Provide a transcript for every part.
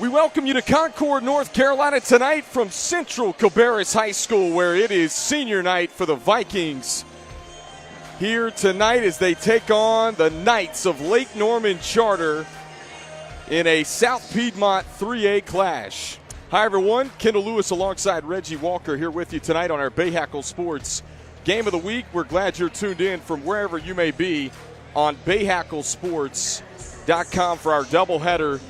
We welcome you to Concord, North Carolina tonight from Central Cabarrus High School, where it is senior night for the Vikings. Here tonight as they take on the Knights of Lake Norman Charter in a South Piedmont 3A clash. Hi everyone, Kendall Lewis alongside Reggie Walker here with you tonight on our Bahakel Sports Game of the Week. We're glad you're tuned in from wherever you may be on BahakelSports.com for our doubleheader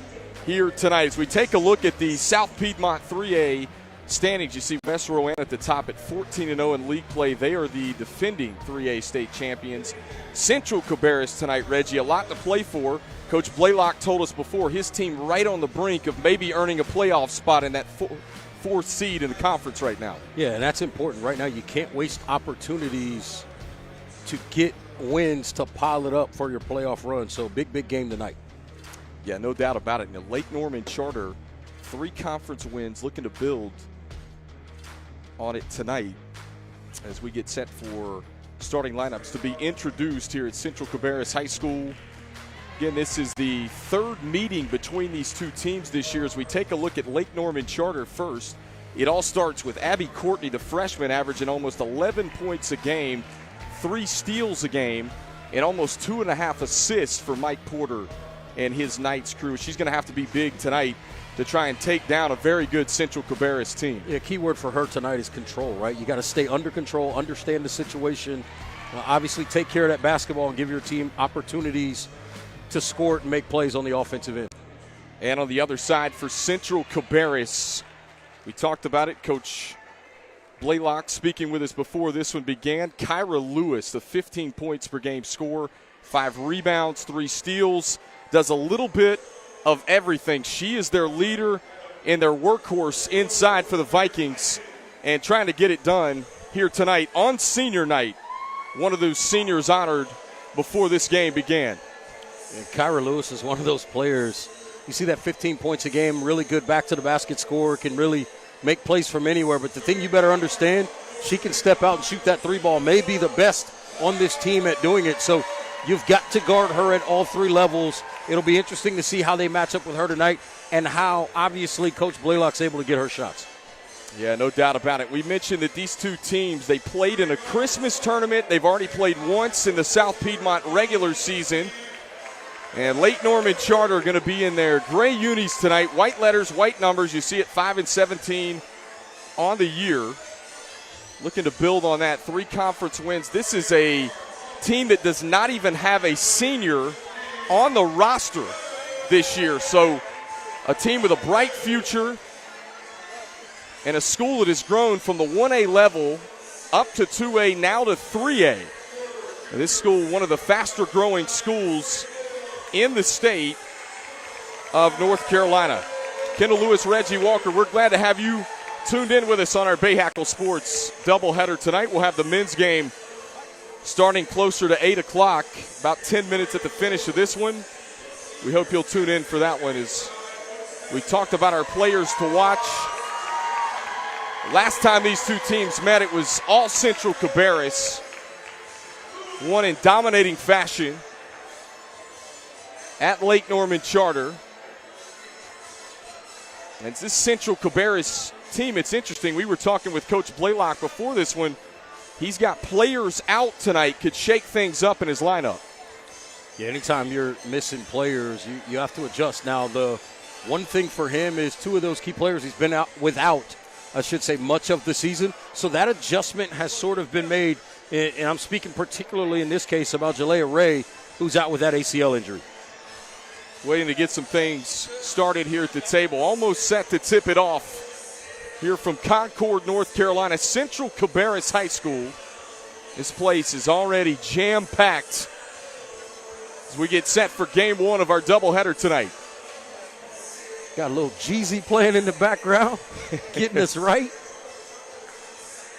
here tonight. As we take a look at the South Piedmont 3A standings, you see West Rowan at the top at 14-0 in league play. They are the defending 3A state champions. Central Cabarrus tonight, Reggie, a lot to play for. Coach Blaylock told us before his team right on the brink of maybe earning a playoff spot in that fourth seed in the conference right now. Yeah, and that's important. Right now you can't waste opportunities to get wins to pile it up for your playoff run. So big game tonight. Yeah, no doubt about it. And the Lake Norman Charter, 3 conference wins, looking to build on it tonight as we get set for starting lineups to be introduced here at Central Cabarrus High School. Again, this is the third meeting between these two teams this year. As we take a look at Lake Norman Charter first, it all starts with Abby Courtney, the freshman, averaging almost 11 points a game, 3 steals a game, and almost 2.5 assists for Mike Porter and his Knights crew. She's going to have to be big tonight to try and take down a very good Central Cabarrus team. Yeah, key word for her tonight is control, right? You got to stay under control, understand the situation, obviously take care of that basketball and give your team opportunities to score it and make plays on the offensive end. And on the other side for Central Cabarrus, we talked about it, Coach Blaylock speaking with us before this one began. Kyra Lewis, the 15 points per game scorer, 5 rebounds, 3 steals, does a little bit of everything. She is their leader and their workhorse inside for the Vikings and trying to get it done here tonight on senior night. One of those seniors honored before this game began. And Kyra Lewis is one of those players. You see that 15 points a game, really good back to the basket scorer, can really make plays from anywhere. But the thing you better understand, she can step out and shoot that 3 ball, may be the best on this team at doing it. So you've got to guard her at all 3 levels. It'll be interesting to see how they match up with her tonight and how, obviously, Coach Blaylock's able to get her shots. Yeah, no doubt about it. We mentioned that these two teams, they played in a Christmas tournament. They've already played once in the South Piedmont regular season. And Lake Norman Charter are going to be in their gray unis tonight. White letters, white numbers. You see it 5-17 on the year. Looking to build on that. 3 conference wins. This is a team that does not even have a senior on the roster this year. So a team with a bright future and a school that has grown from the 1A level up to 2A, now to 3A. And this school, one of the faster growing schools in the state of North Carolina. Kendall Lewis, Reggie Walker, we're glad to have you tuned in with us on our Bahakel Sports doubleheader tonight. We'll have the men's game starting closer to 8 o'clock, about 10 minutes at the finish of this one. We hope you'll tune in for that one as we talked about our players to watch. Last time these two teams met, it was all Central Cabarrus, won in dominating fashion at Lake Norman Charter. And it's this Central Cabarrus team, it's interesting. We were talking with Coach Blaylock before this one. He's got players out tonight, could shake things up in his lineup. Yeah, anytime you're missing players, you have to adjust. Now, the one thing for him is 2 of those key players he's been out without, I should say, much of the season. So that adjustment has sort of been made, and I'm speaking particularly in this case about Jalea Ray, who's out with that ACL injury. Waiting to get some things started here at the table. Almost set to tip it off here from Concord, North Carolina, Central Cabarrus High School. This place is already jam-packed as we get set for game 1 of our doubleheader tonight. Got a little Jeezy playing in the background, getting us right.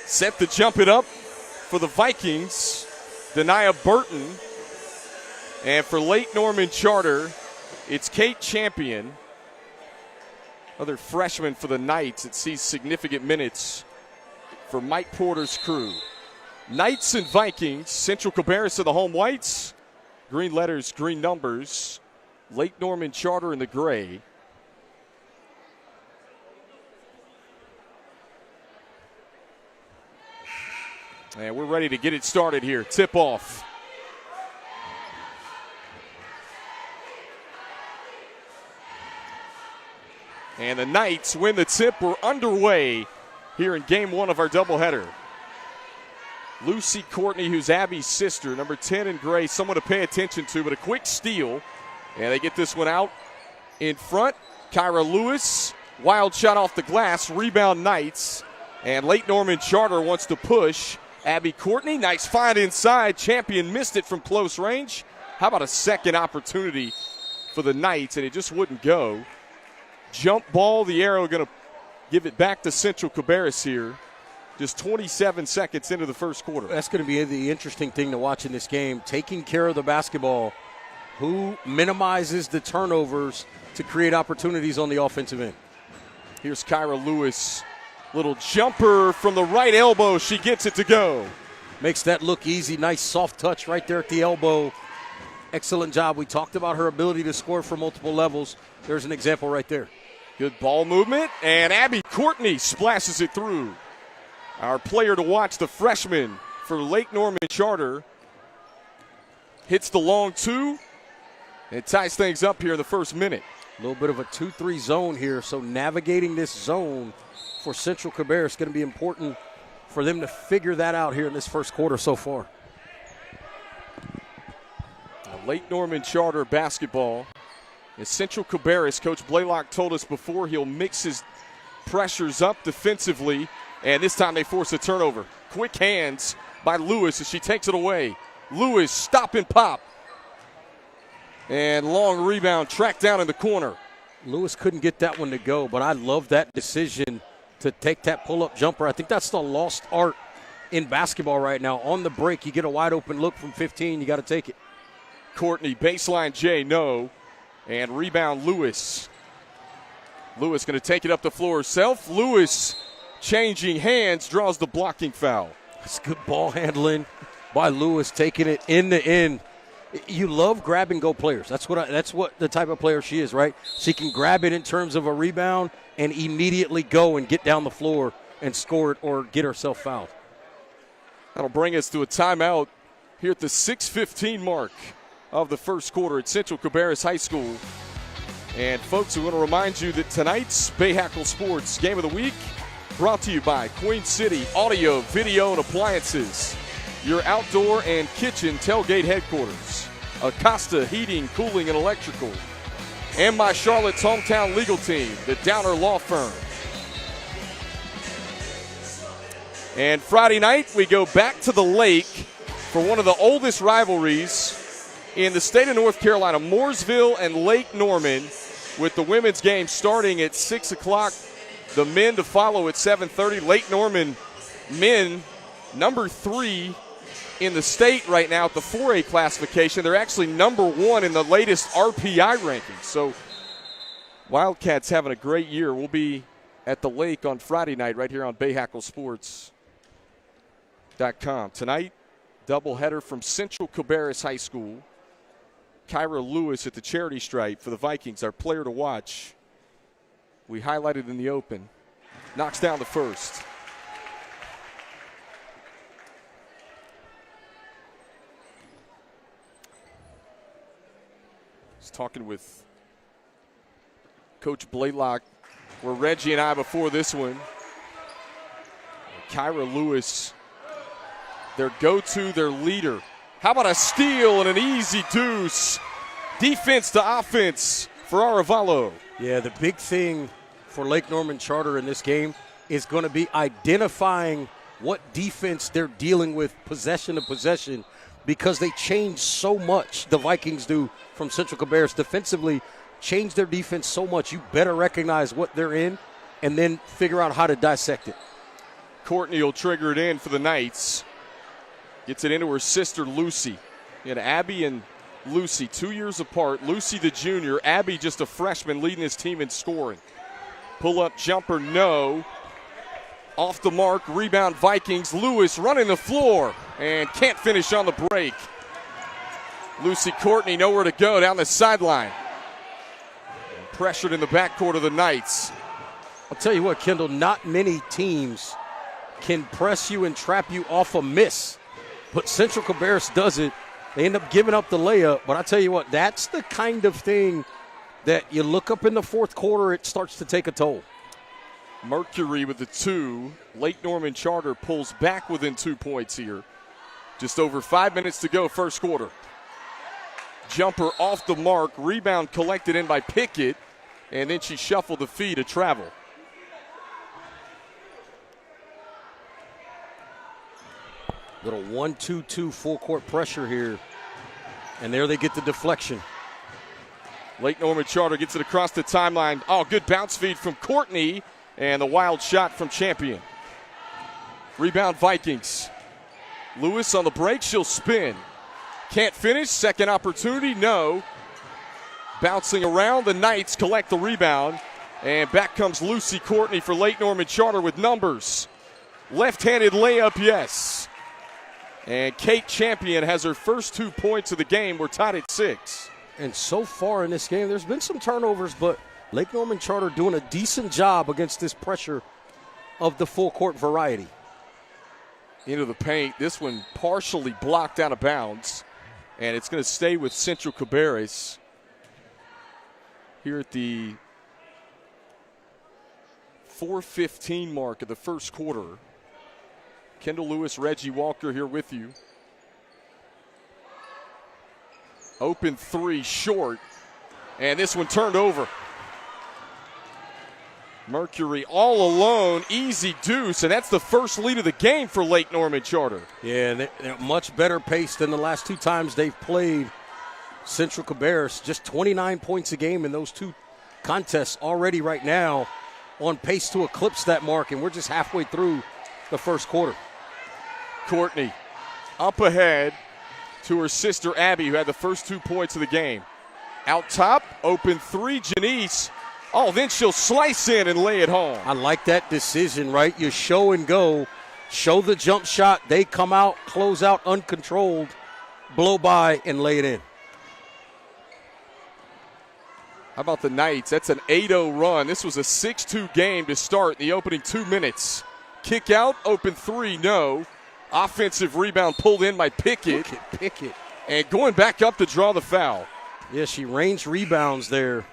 Set to jump it up for the Vikings, Denia Burton. And for Lake Norman Charter, it's Kate Champion. Other freshman for the Knights. It sees significant minutes for Mike Porter's crew. Knights and Vikings. Central Cabarrus are the home whites. Green letters, green numbers. Lake Norman Charter in the gray. And we're ready to get it started here. Tip off. And the Knights win the tip. We're underway here in game one of our doubleheader. Lucy Courtney, who's Abby's sister, number 10 in gray, someone to pay attention to, but a quick steal. And they get this one out in front. Kyra Lewis, wild shot off the glass, rebound Knights. And Lake Norman Charter wants to push. Abby Courtney, nice find inside. Champion missed it from close range. How about a second opportunity for the Knights, and it just wouldn't go. Jump ball, the arrow going to give it back to Central Cabarrus here. Just 27 seconds into the first quarter. That's going to be the interesting thing to watch in this game. Taking care of the basketball. Who minimizes the turnovers to create opportunities on the offensive end? Here's Kyra Lewis. Little jumper from the right elbow. She gets it to go. Makes that look easy. Nice soft touch right there at the elbow. Excellent job. We talked about her ability to score from multiple levels. There's an example right there. Good ball movement, and Abby Courtney splashes it through. Our player to watch, the freshman for Lake Norman Charter, hits the long two and ties things up here in the first minute. A little bit of a 2-3 zone here, so navigating this zone for Central Cabarrus is going to be important for them to figure that out here in this first quarter so far. Lake Norman Charter basketball. As Central Cabarrus, Coach Blaylock told us before, he'll mix his pressures up defensively, and this time they force a turnover. Quick hands by Lewis as she takes it away. Lewis, stop and pop. And long rebound tracked down in the corner. Lewis couldn't get that one to go, but I love that decision to take that pull-up jumper. I think that's the lost art in basketball right now. On the break, you get a wide-open look from 15, you got to take it. Courtney, baseline J, no. And rebound Lewis. Lewis going to take it up the floor herself. Lewis changing hands, draws the blocking foul. That's good ball handling by Lewis, taking it in the end. You love grab-and-go players. That's what the type of player she is, right? She can grab it in terms of a rebound and immediately go and get down the floor and score it or get herself fouled. That'll bring us to a timeout here at the 6:15 mark of the first quarter at Central Cabarrus High School. And folks, we want to remind you that tonight's Bahakel Sports Game of the Week brought to you by Queen City Audio, Video, and Appliances, your outdoor and kitchen tailgate headquarters, Acosta Heating, Cooling, and Electrical, and my Charlotte's hometown legal team, the Downer Law Firm. And Friday night, we go back to the lake for one of the oldest rivalries in the state of North Carolina, Mooresville and Lake Norman, with the women's game starting at 6 o'clock. The men to follow at 7:30. Lake Norman men, number 3 in the state right now at the 4A classification. They're actually number 1 in the latest RPI rankings. So Wildcats having a great year. We'll be at the lake on Friday night right here on BahakelSports.com. Tonight, doubleheader from Central Cabarrus High School. Kyra Lewis at the charity stripe for the Vikings, our player to watch. We highlighted in the open. Knocks down the first. Just talking with Coach Blaylock, where Reggie and I before this one. Kyra Lewis, their go-to, their leader. How about a steal and an easy deuce? Defense to offense for Aravalo. Yeah, the big thing for Lake Norman Charter in this game is going to be identifying what defense they're dealing with possession to possession, because they change so much, the Vikings do, from Central Cabarrus defensively, change their defense so much. You better recognize what they're in and then figure out how to dissect it. Courtney will trigger it in for the Knights. Gets it into her sister, Lucy. And Abby and Lucy, 2 years apart. Lucy the junior, Abby just a freshman leading his team in scoring. Pull-up jumper, no. Off the mark, rebound Vikings. Lewis running the floor and can't finish on the break. Lucy Courtney nowhere to go down the sideline. Pressured in the backcourt of the Knights. I'll tell you what, Kendall, not many teams can press you and trap you off a miss. But Central Cabarrus does it. They end up giving up the layup. But I tell you what, that's the kind of thing that you look up in the fourth quarter, it starts to take a toll. Mercury with the 2. Lake Norman Charter pulls back within 2 points here. Just over 5 minutes to go, first quarter. Jumper off the mark. Rebound collected in by Pickett. And then she shuffled the feet to travel. Little 1-2-2 full court pressure here. And there they get the deflection. Lake Norman Charter gets it across the timeline. Oh, good bounce feed from Courtney. And the wild shot from Champion. Rebound Vikings. Lewis on the break. She'll spin. Can't finish. Second opportunity. No. Bouncing around. The Knights collect the rebound. And back comes Lucy Courtney for Lake Norman Charter with numbers. Left-handed layup, yes. And Kate Champion has her first 2 points of the game. We're tied at 6. And so far in this game, there's been some turnovers, but Lake Norman Charter doing a decent job against this pressure of the full court variety. Into the paint. This one partially blocked out of bounds. And it's going to stay with Central Cabarrus here at the 4:15 mark of the first quarter. Kendall Lewis, Reggie Walker here with you. Open 3 short. And this one turned over. Mercury all alone, easy deuce, and that's the first lead of the game for Lake Norman Charter. Yeah, and they're much better paced than the last 2 times they've played Central Cabarrus. Just 29 points a game in those 2 contests already right now, on pace to eclipse that mark, and we're just halfway through the first quarter. Courtney up ahead to her sister Abby, who had the first 2 points of the game. Out top, open 3, Janice. Oh, then she'll slice in and lay it home. I like that decision, right? You show and go, show the jump shot, they come out, close out uncontrolled, blow by, and lay it in. How about the Knights? That's an 8-0 run. This was a 6-2 game to start in the opening 2 minutes. Kick out, open 3, no. Offensive rebound pulled in by Pickett. Pickett. And going back up to draw the foul. Yeah, she ranged rebounds there.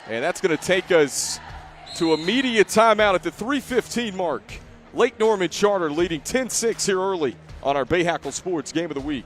And that's going to take us to immediate timeout at the 3:15 mark. Lake Norman Charter leading 10-6 here early on our Bahakel Sports Game of the Week.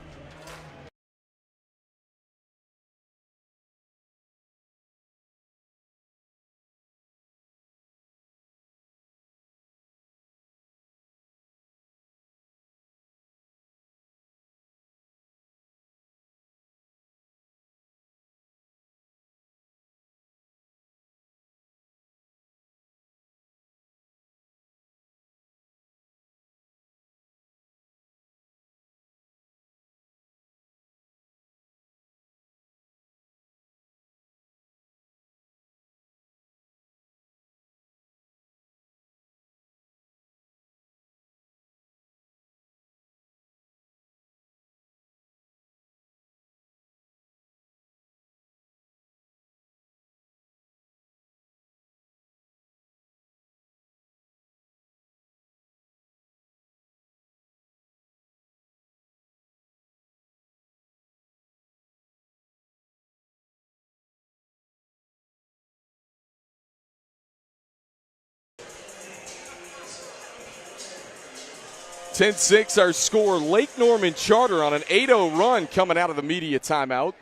(10-6) our score. Lake Norman Charter on an 8-0 run coming out of the media timeout.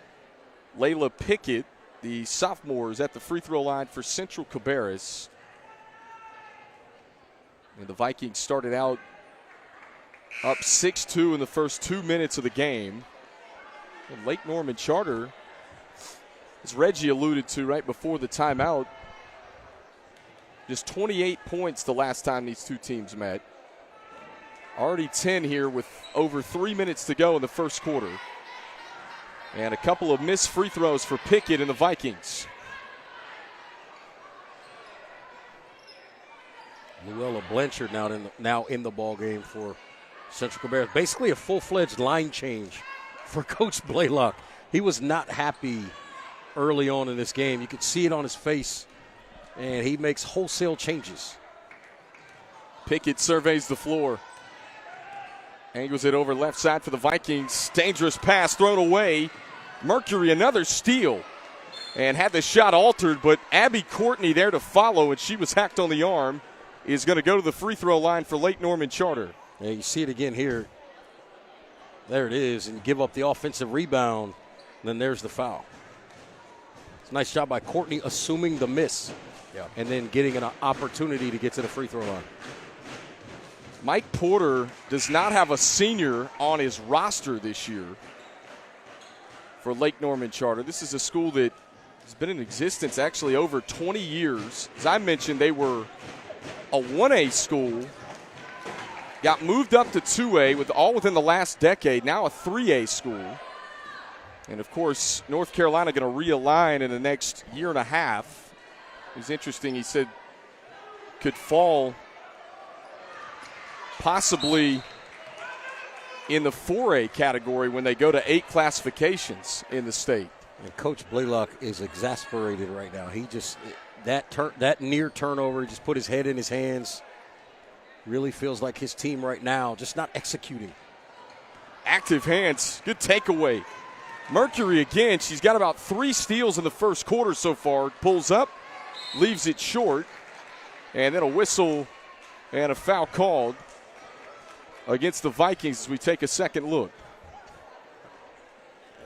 Layla Pickett, the sophomore, is at the free throw line for Central Cabarrus. And the Vikings started out up 6-2 in the first 2 minutes of the game. And Lake Norman Charter, as Reggie alluded to right before the timeout, just 28 points the last time these 2 teams met. Already 10 here with over 3 minutes to go in the first quarter. And a couple of missed free throws for Pickett and the Vikings. Luella Blanchard now in the ball game for Central Cabarrus. Basically a full-fledged line change for Coach Blaylock. He was not happy early on in this game. You could see it on his face, and he makes wholesale changes. Pickett surveys the floor. Angles it over left side for the Vikings. Dangerous pass thrown away. Mercury another steal and had the shot altered, but Abby Courtney there to follow, and she was hacked on the arm, is going to go to the free throw line for Lake Norman Charter. Yeah, you see it again here. There it is, and you give up the offensive rebound, and then there's the foul. It's a nice job by Courtney assuming the miss, and then getting an opportunity to get to the free throw line. Mike Porter does not have a senior on his roster this year for Lake Norman Charter. This is a school that has been in existence actually over 20 years. As I mentioned, they were a 1A school, got moved up to 2A within the last decade, now a 3A school. And, of course, North Carolina going to realign in the next year and a half. It was interesting, he said could fall possibly in the 4A category when they go to 8 classifications in the state. And Coach Blaylock is exasperated right now. He just that near turnover, he just put his head in his hands. Really feels like his team right now just not executing. Active hands, good takeaway. Mercury again, she's got about 3 steals in the first quarter so far. Pulls up, leaves it short, and then a whistle and a foul called against the Vikings as we take a second look.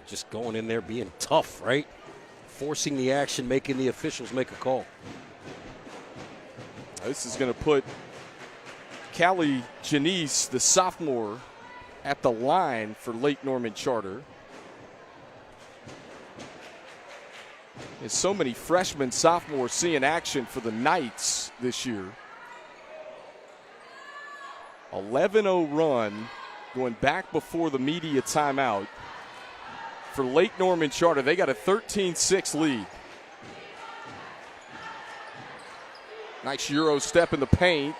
Just going in there being tough, right? Forcing the action, making the officials make a call. This is going to put Callie Janice, the sophomore, at the line for Lake Norman Charter. There's so many freshmen, sophomores seeing action for the Knights this year. 11-0 run going back before the media timeout for Lake Norman Charter. They got a 13-6 lead. Nice Euro step in the paint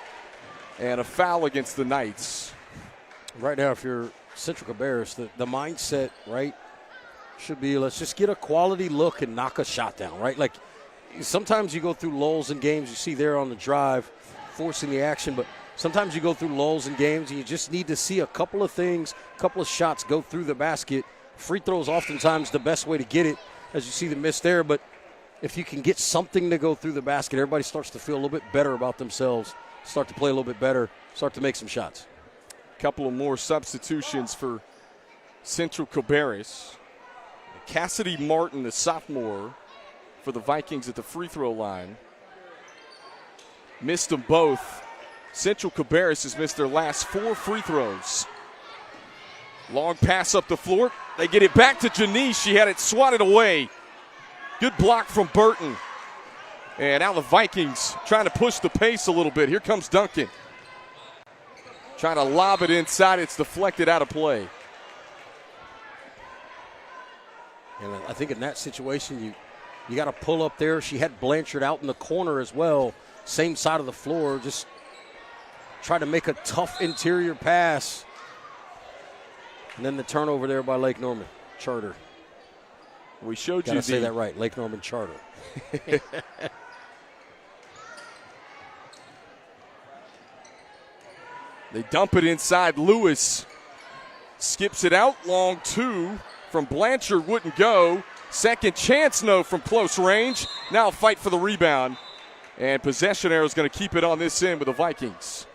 and a foul against the Knights. Right now, if you're Central Cabarrus, the mindset, right, should be let's just get a quality look and knock a shot down, right? Like sometimes you go through lulls in games. You see there on the drive, forcing the action, but sometimes you go through lulls in games and you just need to see a couple of things, a couple of shots go through the basket. Free throws oftentimes the best way to get it, as you see the miss there. But if you can get something to go through the basket, everybody starts to feel a little bit better about themselves, start to play a little bit better, start to make some shots. A couple of more substitutions for Central Cabarrus. Cassidy Martin, the sophomore, for the Vikings at the free throw line. Missed them both. Central Cabarrus has missed their last 4 free throws. Long pass up the floor. They get it back to Janice. She had it swatted away. Good block from Burton. And now the Vikings trying to push the pace a little bit. Here comes Duncan. Trying to lob it inside. It's deflected out of play. And I think in that situation, you got to pull up there. She had Blanchard out in the corner as well. Same side of the floor. Just try to make a tough interior pass. And then the turnover there by Lake Norman Charter. We showed Gotta you say that right, Lake Norman Charter. They dump it inside. Lewis skips it out. Long 2 from Blanchard wouldn't go. Second chance, no, from close range. Now a fight for the rebound. And possession arrow is going to keep it on this end with the Vikings.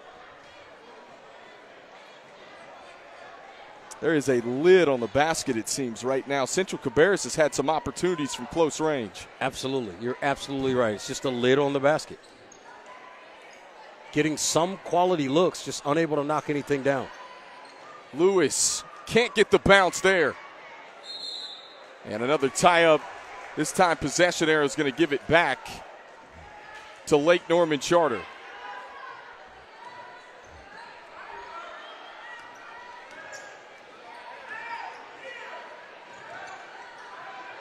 There is a lid on the basket, it seems, right now. Central Cabarrus has had some opportunities from close range. Absolutely. You're absolutely right. It's just a lid on the basket. Getting some quality looks, just unable to knock anything down. Lewis can't get the bounce there. And another tie-up. This time possession arrow is going to give it back to Lake Norman Charter.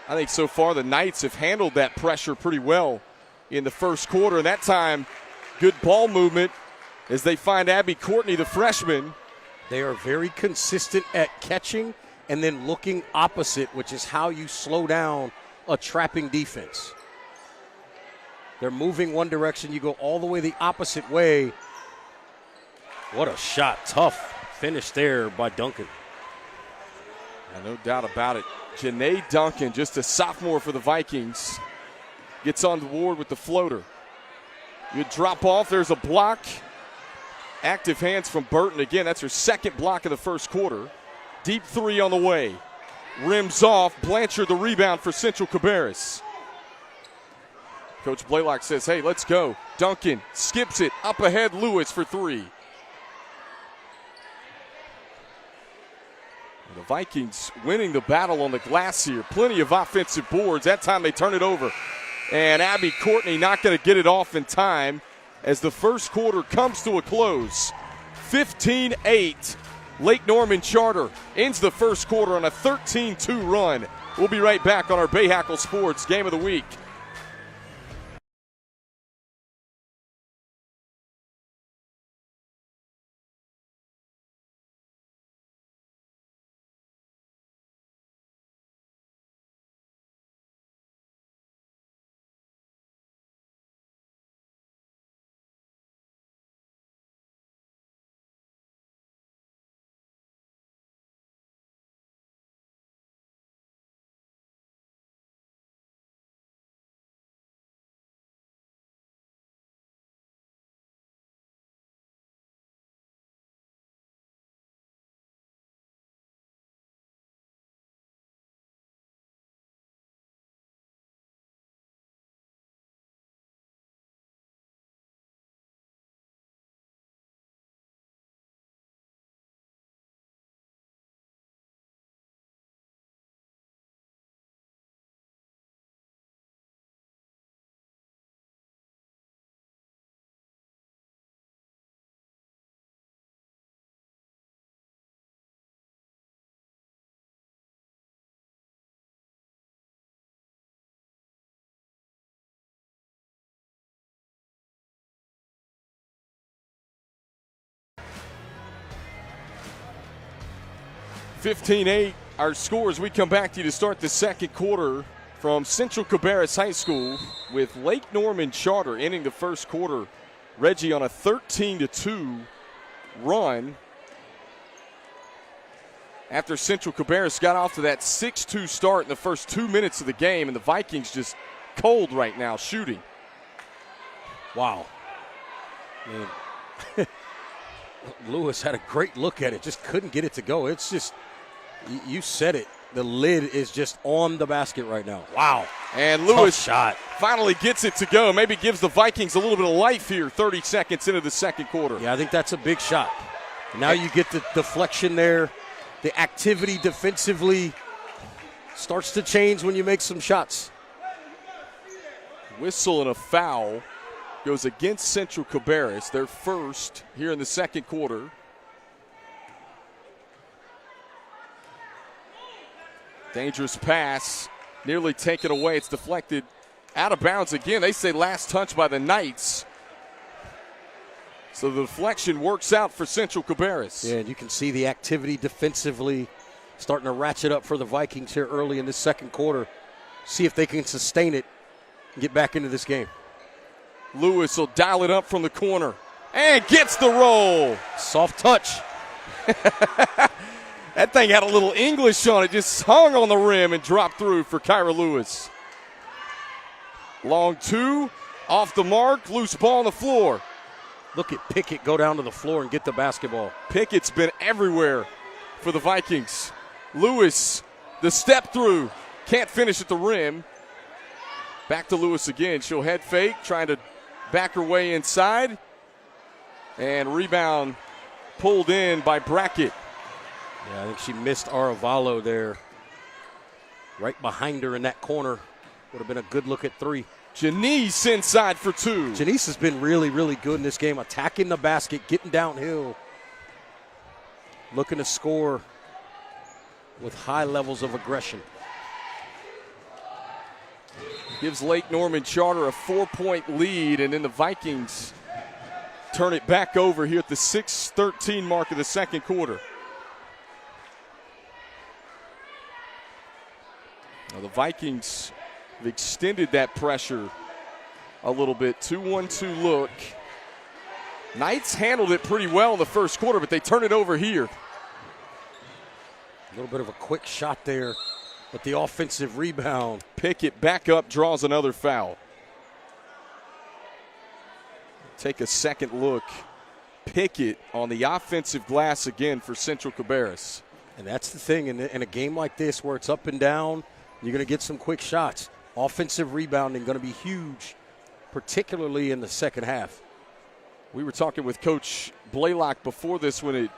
I think so far the Knights have handled that pressure pretty well in the first quarter. And that time, good ball movement as they find Abby Courtney, the freshman. They are very consistent at catching and then looking opposite, which is how you slow down a trapping defense. They're moving one direction. You go all the way the opposite way. What a shot. Tough finish there by Duncan. Yeah, no doubt about it. Janae Duncan, just a sophomore for the Vikings, gets on the board with the floater. Good drop off. There's a block. Active hands from Burton. Again, that's her second block of the first quarter. Deep three on the way. Rims off. Blanchard the rebound for Central Cabarrus. Coach Blaylock says, hey, let's go. Duncan skips it. Up ahead, Lewis for three. The Vikings winning the battle on the glass here. Plenty of offensive boards. That time they turn it over. And Abby Courtney not going to get it off in time as the first quarter comes to a close. 15-8. Lake Norman Charter ends the first quarter on a 13-2 run. We'll be right back on our Bahakel Sports Game of the Week. (15-8) our score as we come back to you to start the second quarter from Central Cabarrus High School with Lake Norman Charter ending the first quarter. Reggie on a 13-2 run after Central Cabarrus got off to that 6-2 start in the first 2 minutes of the game, and the Vikings just cold right now shooting. Wow. Man. Lewis had a great look at it, just couldn't get it to go. It's just, you said it, the lid is just on the basket right now. Wow. And Lewis shot finally gets it to go. Maybe gives the Vikings a little bit of life here 30 seconds into the second quarter. Yeah, I think that's a big shot. Now you get the deflection there. The activity defensively starts to change when you make some shots. Whistle and a foul goes against Central Cabarrus, their first here in the second quarter. Dangerous pass, nearly taken away. It's deflected out of bounds again. They say last touch by the Knights. So the deflection works out for Central Cabarrus. Yeah, and you can see the activity defensively starting to ratchet up for the Vikings here early in this second quarter. See if they can sustain it and get back into this game. Lewis will dial it up from the corner and gets the roll. Soft touch. That thing had a little English on it, just hung on the rim and dropped through for Kyra Lewis. Long two, off the mark, loose ball on the floor. Look at Pickett go down to the floor and get the basketball. Pickett's been everywhere for the Vikings. Lewis, the step through, can't finish at the rim. Back to Lewis again. She'll head fake, trying to back her way inside. And rebound pulled in by Brackett. Yeah, I think she missed Aravalo there. Right behind her in that corner. Would have been a good look at three. Janice inside for two. Janice has been really, really good in this game. Attacking the basket, getting downhill. Looking to score with high levels of aggression. Gives Lake Norman Charter a 4-point lead, and then the Vikings turn it back over here at the 6:13 mark of the second quarter. Now the Vikings They've extended that pressure a little bit. 2-1-2 look. Knights handled it pretty well in the first quarter, but they turn it over here. A little bit of a quick shot there, but the offensive rebound. Pickett back up, draws another foul. Take a second look. Pickett on the offensive glass again for Central Cabarrus. And that's the thing, in a game like this where it's up and down, you're going to get some quick shots. Offensive rebounding going to be huge, particularly in the second half. We were talking with Coach Blaylock before this when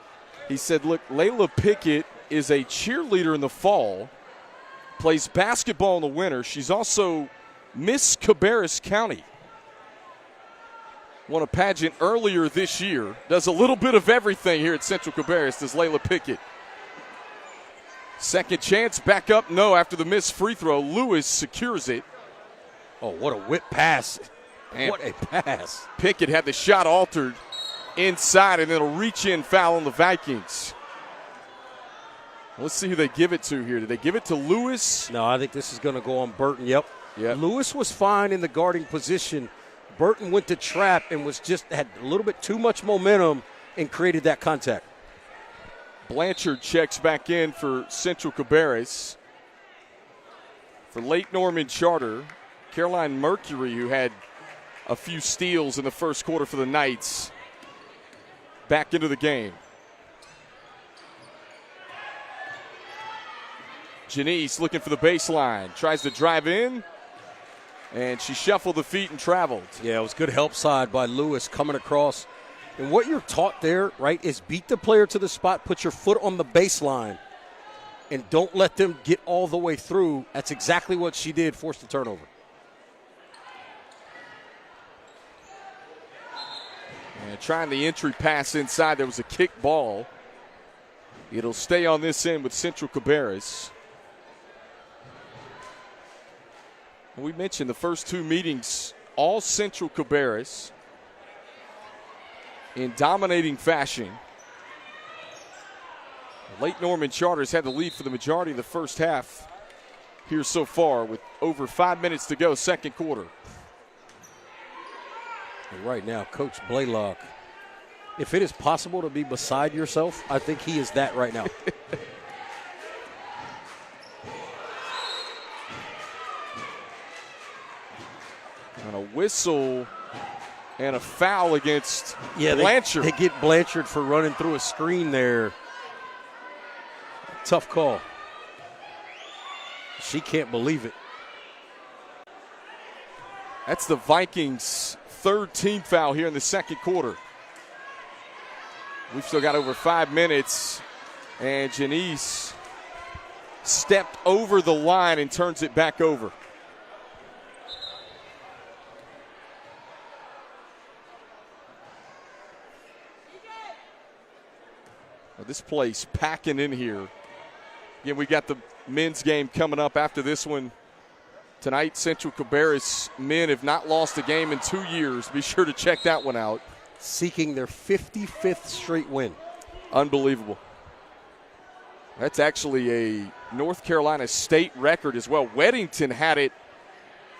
he said, look, Layla Pickett is a cheerleader in the fall, plays basketball in the winter. She's also Miss Cabarrus County. Won a pageant earlier this year. Does a little bit of everything here at Central Cabarrus, does Layla Pickett. Second chance, back up, no, after the missed free throw. Lewis secures it. Oh, what a whip pass. Man, what a pass. Pickett had the shot altered inside, and then a reach-in foul on the Vikings. Let's see who they give it to here. Did they give it to Lewis? No, I think this is going to go on Burton. Yep. Lewis was fine in the guarding position. Burton went to trap and had a little bit too much momentum and created that contact. Blanchard checks back in for Central Cabarrus. For Lake Norman Charter, Caroline Mercury, who had a few steals in the first quarter for the Knights, back into the game. Janice looking for the baseline, tries to drive in, and she shuffled the feet and traveled. Yeah, it was good help side by Lewis coming across. And what you're taught there, right, is beat the player to the spot, put your foot on the baseline, and don't let them get all the way through. That's exactly what she did, forced the turnover. And trying the entry pass inside, there was a kick ball. It'll stay on this end with Central Cabarrus. We mentioned the first two meetings, all Central Cabarrus in dominating fashion. Lake Norman Charters had the lead for the majority of the first half here so far with over 5 minutes to go, second quarter. And right now, Coach Blaylock, if it is possible to be beside yourself, I think he is that right now. And a whistle and a foul against Blanchard. They get Blanchard for running through a screen there. Tough call. She can't believe it. That's the Vikings' third team foul here in the second quarter. We've still got over 5 minutes, and Janice stepped over the line and turns it back over. Well, this place packing in here. Again, we got the men's game coming up after this one. Tonight, Central Cabarrus men have not lost a game in 2 years. Be sure to check that one out. Seeking their 55th straight win. Unbelievable. That's actually a North Carolina state record as well. Weddington had it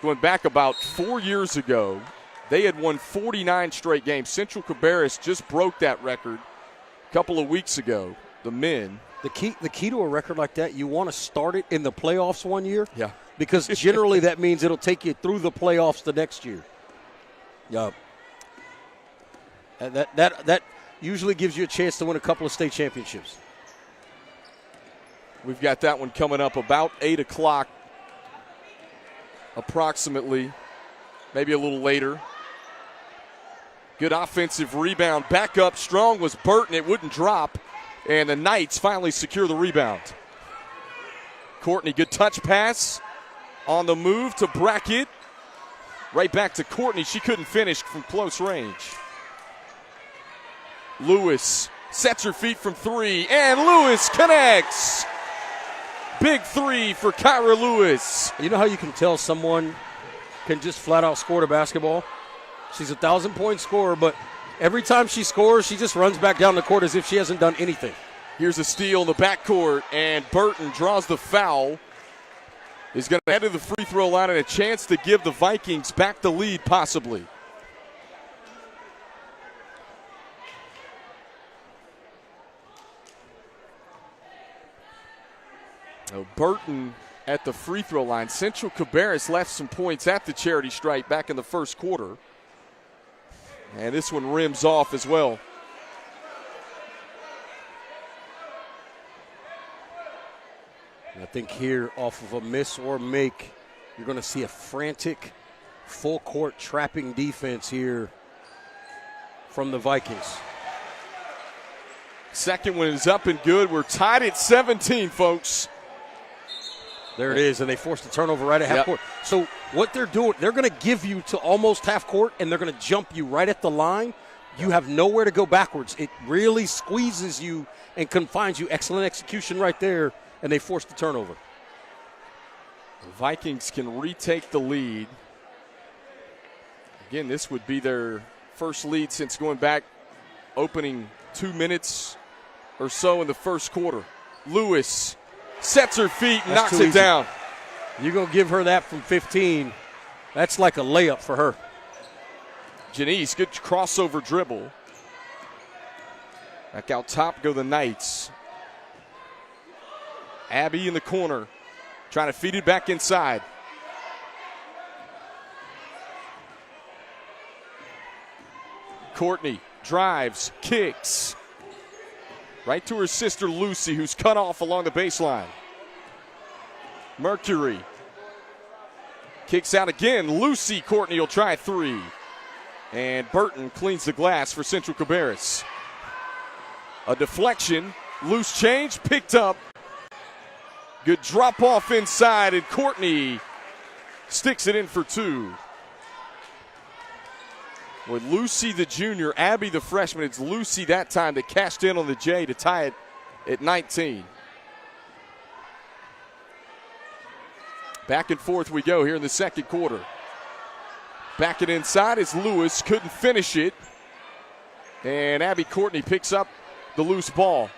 going back about 4 years ago. They had won 49 straight games. Central Cabarrus just broke that record a couple of weeks ago, the men. The key to a record like that, you want to start it in the playoffs one year. Yeah. Because generally that means it'll take you through the playoffs the next year. Yeah. And that usually gives you a chance to win a couple of state championships. We've got that one coming up about 8 o'clock approximately, maybe a little later. Good offensive rebound. Back up strong was Burton. It wouldn't drop. And the Knights finally secure the rebound. Courtney, good touch pass. On the move to Brackett. Right back to Courtney. She couldn't finish from close range. Lewis sets her feet from three. And Lewis connects. Big three for Kyra Lewis. You know how you can tell someone can just flat out score the basketball? She's a 1,000-point scorer, but every time she scores, she just runs back down the court as if she hasn't done anything. Here's a steal in the backcourt, and Burton draws the foul is going to head to the free throw line and a chance to give the Vikings back the lead possibly. Now Burton at the free throw line. Central Cabarrus left some points at the charity stripe back in the first quarter. And this one rims off as well. I think here, off of a miss or make, you're going to see a frantic full-court trapping defense here from the Vikings. Second one is up and good. We're tied at 17, folks. There it is, and they forced a turnover right at half court. So what they're doing, they're going to give you to almost half court, and they're going to jump you right at the line. You have nowhere to go backwards. It really squeezes you and confines you. Excellent execution right there, and they forced the turnover. The Vikings can retake the lead. Again, this would be their first lead since going back opening 2 minutes or so in the first quarter. Lewis sets her feet and knocks it down. You're going to give her that from 15. That's like a layup for her. Janice, good crossover dribble. Back out top go the Knights. Abby in the corner, trying to feed it back inside. Courtney drives, kicks. Right to her sister Lucy, who's cut off along the baseline. Mercury kicks out again. Lucy, Courtney will try three. And Burton cleans the glass for Central Cabarrus. A deflection, loose change, picked up. Good drop off inside, and Courtney sticks it in for two. With Lucy the junior, Abby the freshman, it's Lucy that time that cashed in on the J to tie it at 19. Back and forth we go here in the second quarter. Back it inside is Lewis, couldn't finish it. And Abby Courtney picks up the loose ball.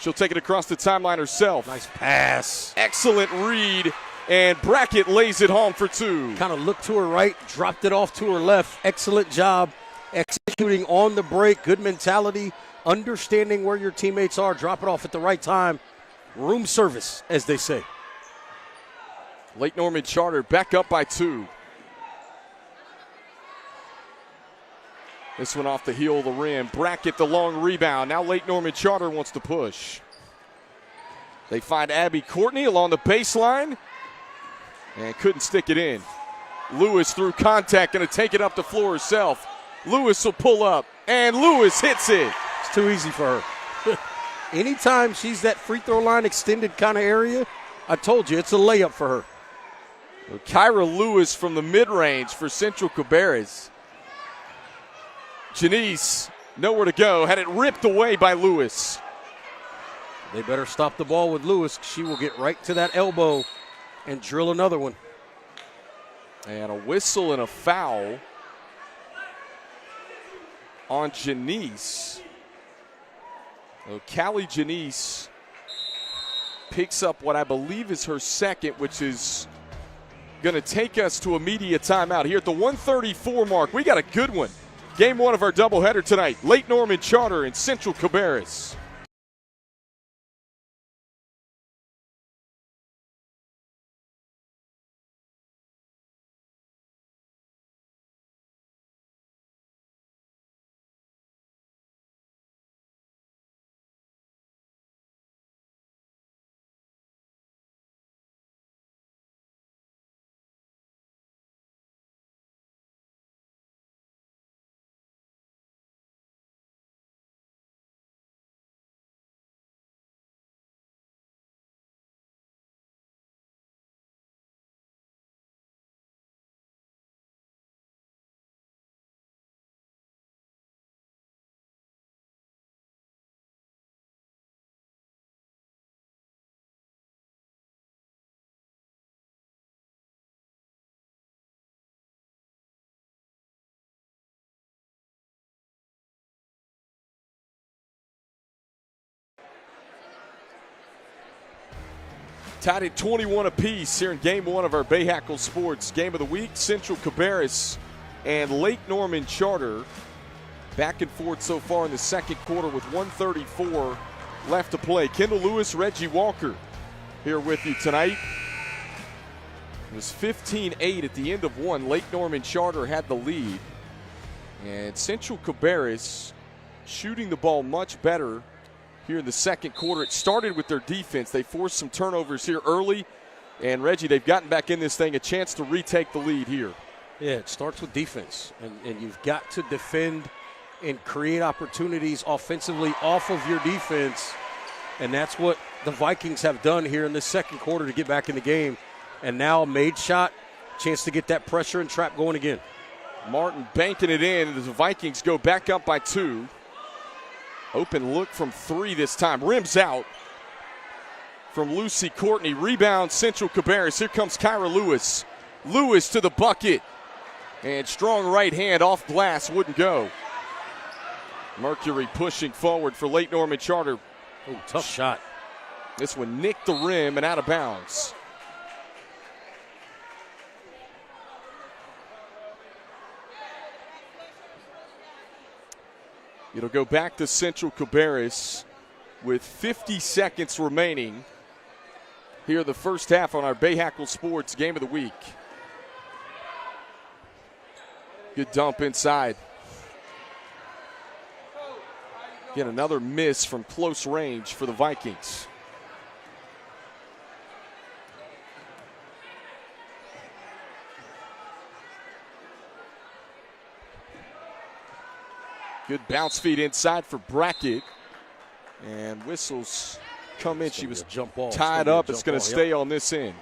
She'll take it across the timeline herself. Nice pass. Excellent read, and Brackett lays it home for two. Kind of looked to her right, dropped it off to her left. Excellent job executing on the break. Good mentality, understanding where your teammates are, drop it off at the right time. Room service, as they say. Lake Norman Charter back up by two. This one off the heel of the rim. Brackett the long rebound. Now Lake Norman Charter wants to push. They find Abby Courtney along the baseline and couldn't stick it in. Lewis through contact, going to take it up the floor herself. Lewis will pull up, and Lewis hits it. It's too easy for her. Anytime she's that free throw line extended kind of area, I told you, it's a layup for her. Kyra Lewis from the mid-range for Central Cabarrus. Janice, nowhere to go, had it ripped away by Lewis. They better stop the ball with Lewis. She will get right to that elbow and drill another one. And a whistle and a foul on Janice. So Callie Janice picks up what I believe is her second, which is going to take us to a media timeout here at the 1:34 mark. We got a good one. Game one of our doubleheader tonight. Lake Norman Charter and Central Cabarrus. Tied at 21 apiece here in Game 1 of our Bahakel Sports Game of the Week. Central Cabarrus and Lake Norman Charter back and forth so far in the second quarter with 1:34 left to play. Kendall Lewis, Reggie Walker here with you tonight. It was 15-8 at the end of one. Lake Norman Charter had the lead. And Central Cabarrus shooting the ball much better here in the second quarter. It started with their defense. They forced some turnovers here early. And, Reggie, they've gotten back in this thing, a chance to retake the lead here. Yeah, it starts with defense. And you've got to defend and create opportunities offensively off of your defense. And that's what the Vikings have done here in the second quarter to get back in the game. And now a made shot, chance to get that pressure and trap going again. Martin banking it in as the Vikings go back up by 2. Open look from 3 this time. Rims out from Lucy Courtney. Rebound Central Cabarrus. Here comes Kyra Lewis. Lewis to the bucket. And strong right hand off glass, wouldn't go. Mercury pushing forward for Lake Norman Charter. Oh, tough shot. This one nicked the rim and out of bounds. It'll go back to Central Cabarrus with 50 seconds remaining here in the first half on our Bahakel Sports Game of the Week. Good dump inside. Again, another miss from close range for the Vikings. Good bounce feed inside for Brackett. And whistles come in. She was tied up. It's going to stay on this end.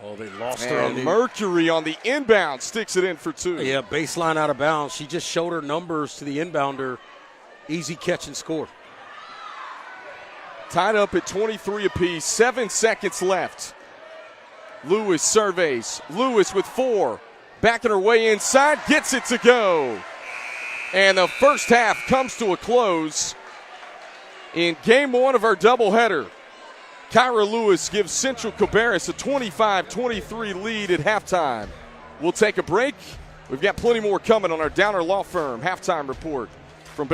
Oh, they lost her on the Mercury on the inbound sticks it in for 2. Yeah, baseline out of bounds. She just showed her numbers to the inbounder. Easy catch and score. Tied up at 23 apiece. 7 seconds left. Lewis surveys. Lewis with 4. Backing her way inside. Gets it to go. And the first half comes to a close in Game 1 of our doubleheader. Kyra Lewis gives Central Cabarrus a 25-23 lead at halftime. We'll take a break. We've got plenty more coming on our Downer Law Firm halftime report from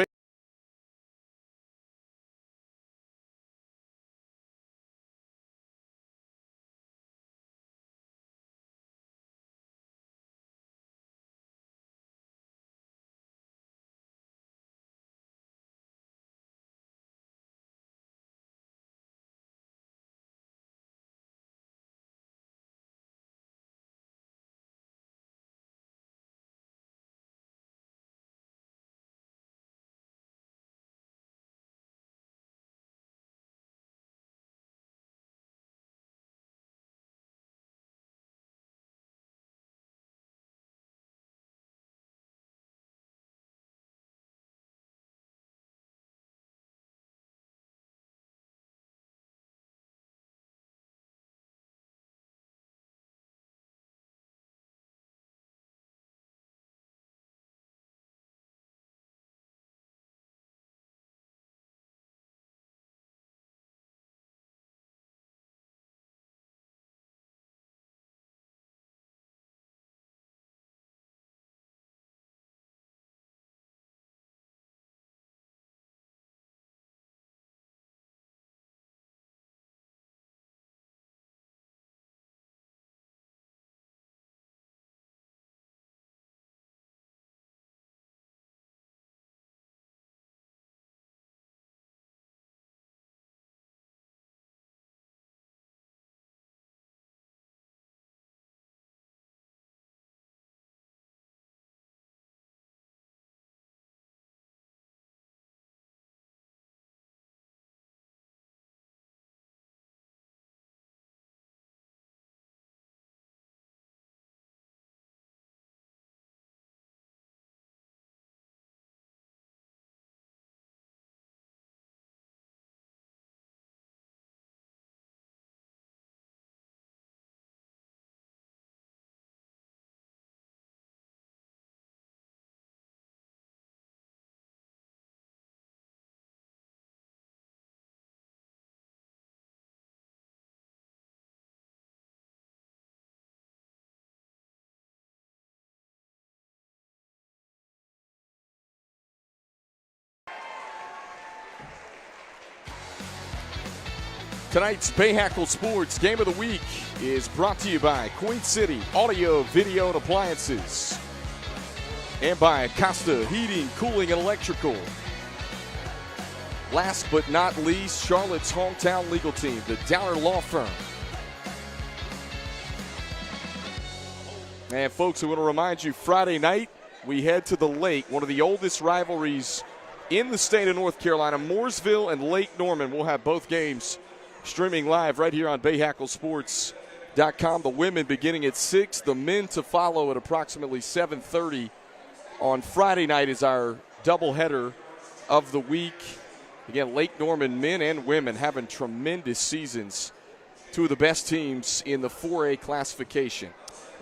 Tonight's Bahakel Sports Game of the Week is brought to you by Queen City Audio, Video, and Appliances, and by Costa Heating, Cooling, and Electrical. Last but not least, Charlotte's hometown legal team, the Downer Law Firm. And folks, I want to remind you, Friday night, we head to the lake, one of the oldest rivalries in the state of North Carolina. Mooresville and Lake Norman will have both games streaming live right here on BahakelSports.com. The women beginning at 6, the men to follow at approximately 7:30 on Friday night is our doubleheader of the week. Again, Lake Norman men and women having tremendous seasons. Two of the best teams in the 4A classification.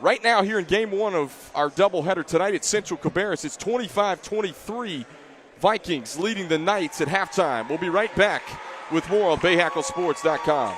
Right now here in game one of our doubleheader tonight at Central Cabarrus, it's 25-23. Vikings leading the Knights at halftime. We'll be right back with more on BahakelSports.com.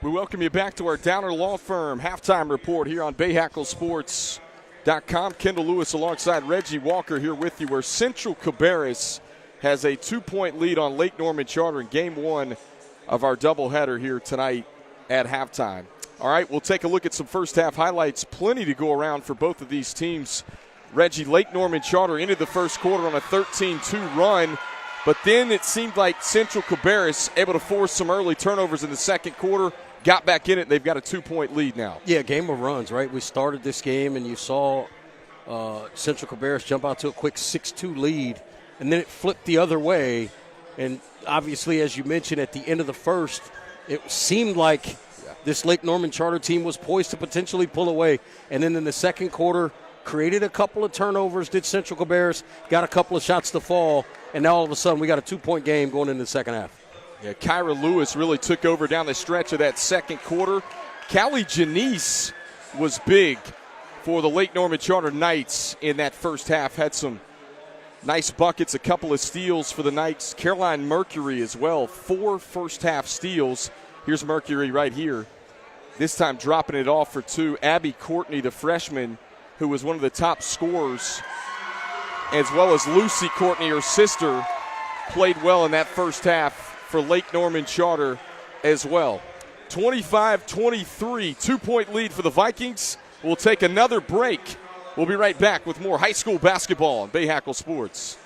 We welcome you back to our Downer Law Firm halftime report here on BahakelSports.com. Kendall Lewis alongside Reggie Walker here with you, where Central Cabarrus has a 2-point lead on Lake Norman Charter in game one of our doubleheader here tonight at halftime. All right, we'll take a look at some first half highlights. Plenty to go around for both of these teams. Reggie, Lake Norman Charter ended the first quarter on a 13-2 run, but then it seemed like Central Cabarrus able to force some early turnovers in the second quarter. Got back in it, and they've got a 2-point lead now. Yeah, game of runs, right? We started this game, and you saw Central Cabarrus jump out to a quick 6-2 lead, and then it flipped the other way. And obviously, as you mentioned, at the end of the first, it seemed like this Lake Norman Charter team was poised to potentially pull away. And then in the second quarter, created a couple of turnovers, did Central Cabarrus, got a couple of shots to fall, and now all of a sudden we got a 2-point game going into the second half. Yeah, Kyra Lewis really took over down the stretch of that second quarter. Callie Janice was big for the Lake Norman Charter Knights in that first half. Had some nice buckets, a couple of steals for the Knights. Caroline Mercury as well, 4 first-half steals. Here's Mercury right here. This time dropping it off for 2. Abby Courtney, the freshman, who was one of the top scorers as well as Lucy Courtney, her sister, played well in that first half for Lake Norman Charter as well. 25-23, 2-point lead for the Vikings. We'll take another break. We'll be right back with more high school basketball on Bahakel Sports.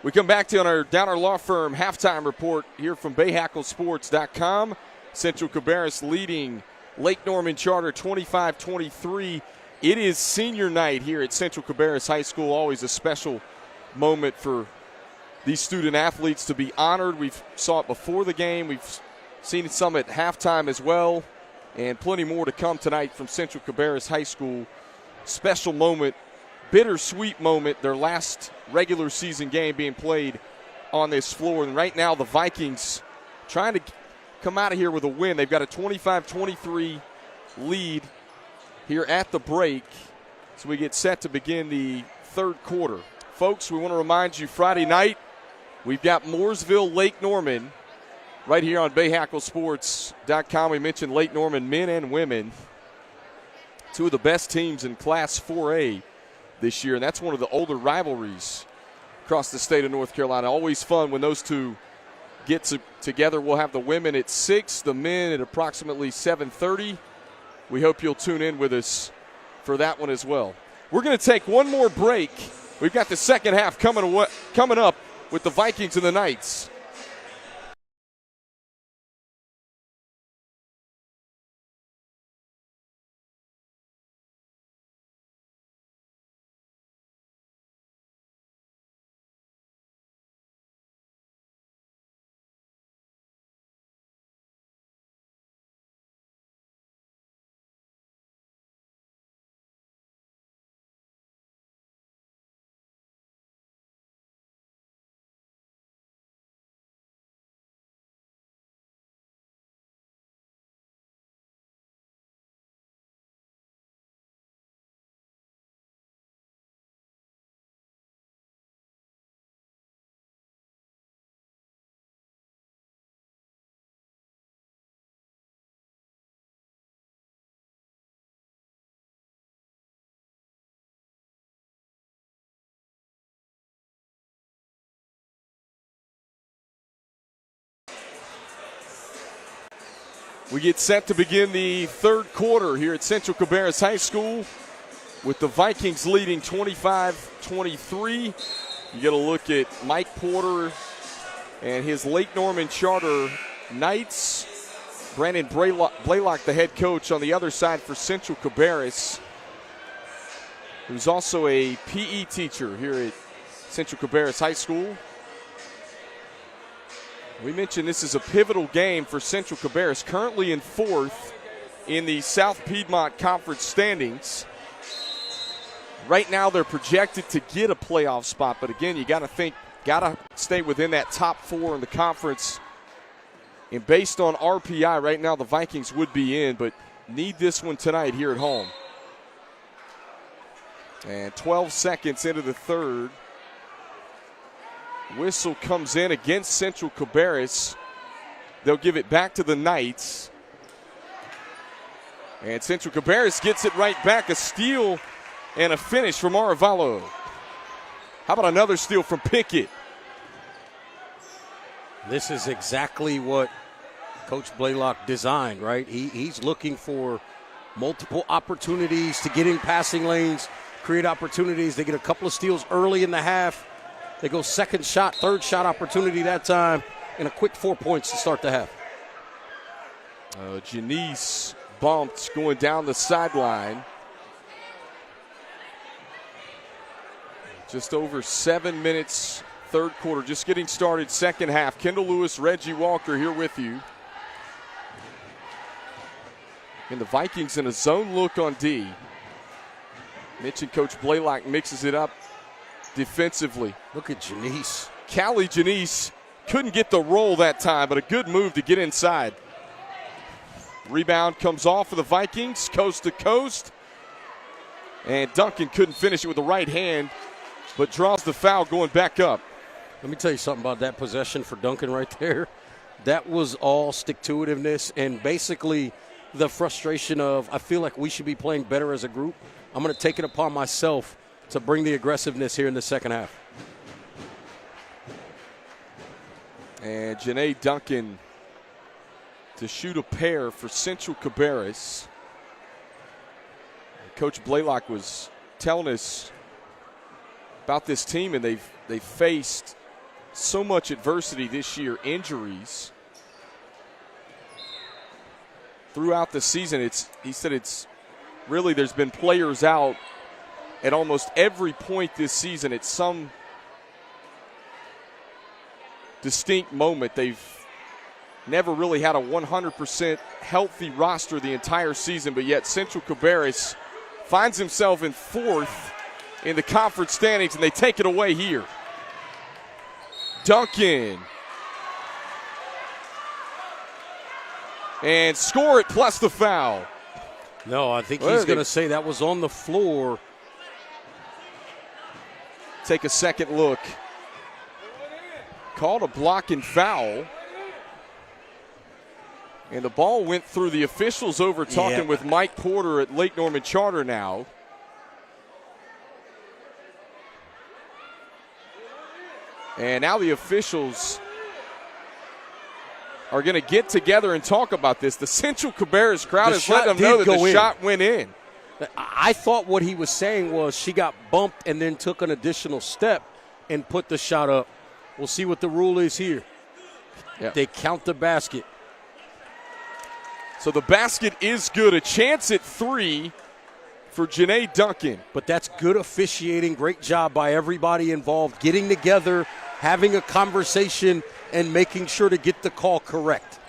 We come back to on our Downer Law Firm halftime report here from BahakelSports.com. Central Cabarrus leading Lake Norman Charter 25-23. It is senior night here at Central Cabarrus High School. Always a special moment for these student athletes to be honored. We've saw it before the game. We've seen some at halftime as well. And plenty more to come tonight from Central Cabarrus High School. Special moment, bittersweet moment, their last regular season game being played on this floor. And right now the Vikings trying to come out of here with a win. They've got a 25-23 lead here at the break. So we get set to begin the third quarter. Folks, we want to remind you Friday night we've got Mooresville, Lake Norman right here on BahakelSports.com. We mentioned Lake Norman men and women, two of the best teams in Class 4A this year, and that's one of the older rivalries across the state of North Carolina. Always fun when those two get together. We'll have the women at 6, the men at approximately 7:30. We hope you'll tune in with us for that one as well. We're going to take one more break. We've got the second half coming up with the Vikings and the Knights. We get set to begin the third quarter here at Central Cabarrus High School with the Vikings leading 25-23. You get a look at Mike Porter and his Lake Norman Charter Knights. Brandon Blaylock, the head coach, on the other side for Central Cabarrus, who's also a PE teacher here at Central Cabarrus High School. We mentioned this is a pivotal game for Central Cabarrus, currently in fourth in the South Piedmont Conference standings. Right now they're projected to get a playoff spot, but again, you got to stay within that top four in the conference. And based on RPI, right now the Vikings would be in, but need this one tonight here at home. And 12 seconds into the third. Whistle comes in against Central Cabarrus. They'll give it back to the Knights. And Central Cabarrus gets it right back. A steal and a finish from Aravalo. How about another steal from Pickett? This is exactly what Coach Blaylock designed, right? He's looking for multiple opportunities to get in passing lanes, create opportunities. They get a couple of steals early in the half. They go second shot, third shot opportunity that time, and a quick 4 points to start the half. Janice bumped going down the sideline. Just over 7 minutes, third quarter, just getting started, second half. Kendall Lewis, Reggie Walker here with you. And the Vikings in a zone look on D. Mitch and Coach Blaylock mixes it up defensively. Look at Janice. Callie Janice couldn't get the roll that time, but a good move to get inside. Rebound comes off for the Vikings, coast to coast. And Duncan couldn't finish it with the right hand, but draws the foul going back up. Let me tell you something about that possession for Duncan right there. That was all stick-to-itiveness and basically the frustration of, I feel like we should be playing better as a group. I'm going to take it upon myself to bring the aggressiveness here in the second half. And Janae Duncan to shoot a pair for Central Cabarrus. Coach Blaylock was telling us about this team, and they've faced so much adversity this year, injuries. Throughout the season, he said it's really, there's been players out at almost every point this season at some distinct moment. They've never really had a 100% healthy roster the entire season, but yet Central Cabarrus finds himself in fourth in the conference standings, and they take it away here. Duncan. And score it plus the foul. No, I think he's going to say that was on the floor. Take a second look. Called a blocking foul. And the ball went through the officials over talking with Mike Porter at Lake Norman Charter now. And now the officials are going to get together and talk about this. The Central Cabarrus crowd has let them know that the shot went in. I thought what he was saying was she got bumped and then took an additional step and put the shot up. We'll see what the rule is here. Yep. They count the basket. So the basket is good. A chance at three for Janae Duncan. But that's good officiating. Great job by everybody involved, getting together, having a conversation, and making sure to get the call correct.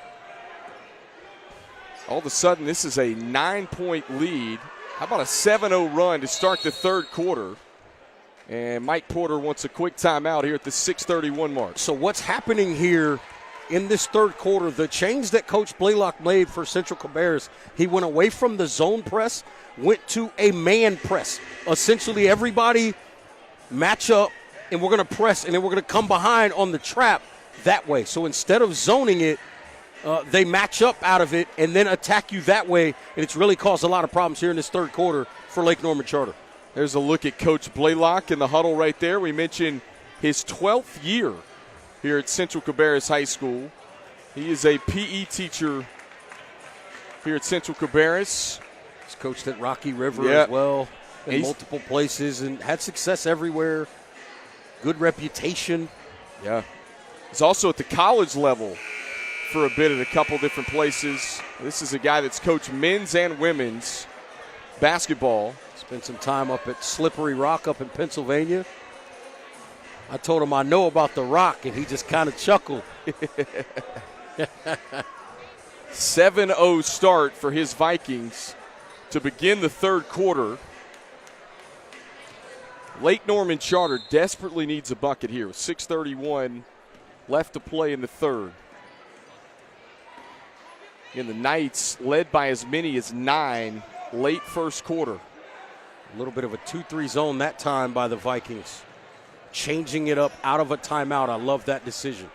All of a sudden, this is a 9-point lead. How about a 7-0 run to start the third quarter? And Mike Porter wants a quick timeout here at the 6:31 mark. So what's happening here in this third quarter, the change that Coach Blaylock made for Central Cabarrus, he went away from the zone press, went to a man press. Essentially everybody match up, and we're going to press, and then we're going to come behind on the trap that way. So instead of zoning it, they match up out of it and then attack you that way, and it's really caused a lot of problems here in this third quarter for Lake Norman Charter. There's a look at Coach Blaylock in the huddle right there. We mentioned his 12th year here at Central Cabarrus High School. He is a PE teacher here at Central Cabarrus. He's coached at Rocky River as well in multiple places and had success everywhere. Good reputation. Yeah. He's also at the college level for a bit at a couple different places. This is a guy that's coached men's and women's basketball. Spent some time up at Slippery Rock up in Pennsylvania. I told him I know about the Rock, and he just kind of chuckled. 7-0 start for his Vikings to begin the third quarter. Lake Norman Charter desperately needs a bucket here with 6:31 left to play in the third. And the Knights led by as many as 9 late first quarter. A little bit of a 2-3 zone that time by the Vikings. Changing it up out of a timeout. I love that decision.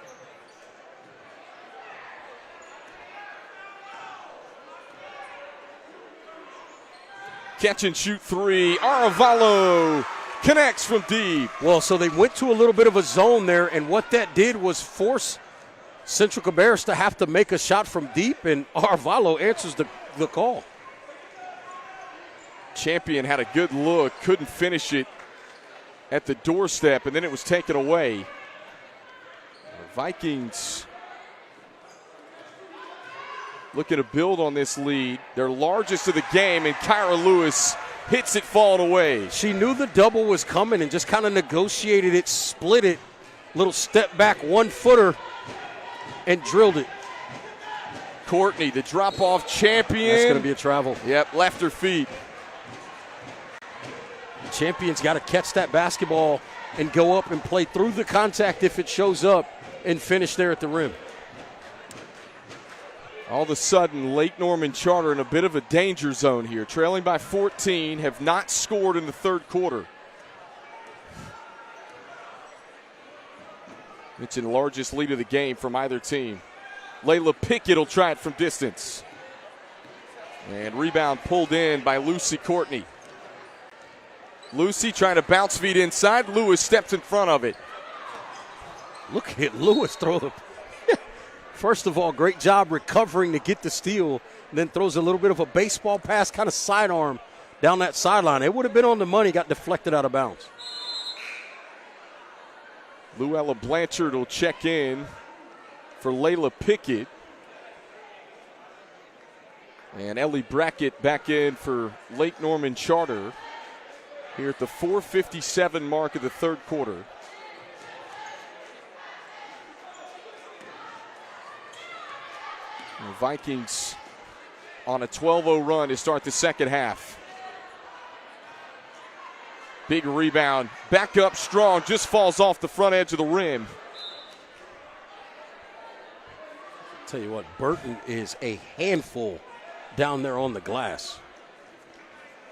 Catch and shoot three. Aravalo connects from deep. Well, so they went to a little bit of a zone there, and what that did was force Central Cabarrus to have to make a shot from deep, and Aravalo answers the call. Champion had a good look, couldn't finish it at the doorstep, and then it was taken away. The Vikings looking to build on this lead. Their largest of the game, and Kyra Lewis hits it falling away. She knew the double was coming and just kind of negotiated it, split it, little step back, 1-footer, and drilled it. Courtney, the drop-off champion. That's going to be a travel. Yep, left her feet. Champion's got to catch that basketball and go up and play through the contact if it shows up and finish there at the rim. All of a sudden, Lake Norman Charter in a bit of a danger zone here. Trailing by 14, have not scored in the third quarter. It's the largest lead of the game from either team. Layla Pickett will try it from distance. And rebound pulled in by Lucy Courtney. Lucy trying to bounce feed inside. Lewis steps in front of it. Look at Lewis throw the... First of all, great job recovering to get the steal, and then throws a little bit of a baseball pass, kind of sidearm down that sideline. It would have been on the money, got deflected out of bounds. Luella Blanchard will check in for Layla Pickett. And Ellie Brackett back in for Lake Norman Charter here at the 4:57 mark of the third quarter. The Vikings on a 12-0 run to start the second half. Big rebound, back up strong, just falls off the front edge of the rim. Tell you what, Burton is a handful down there on the glass.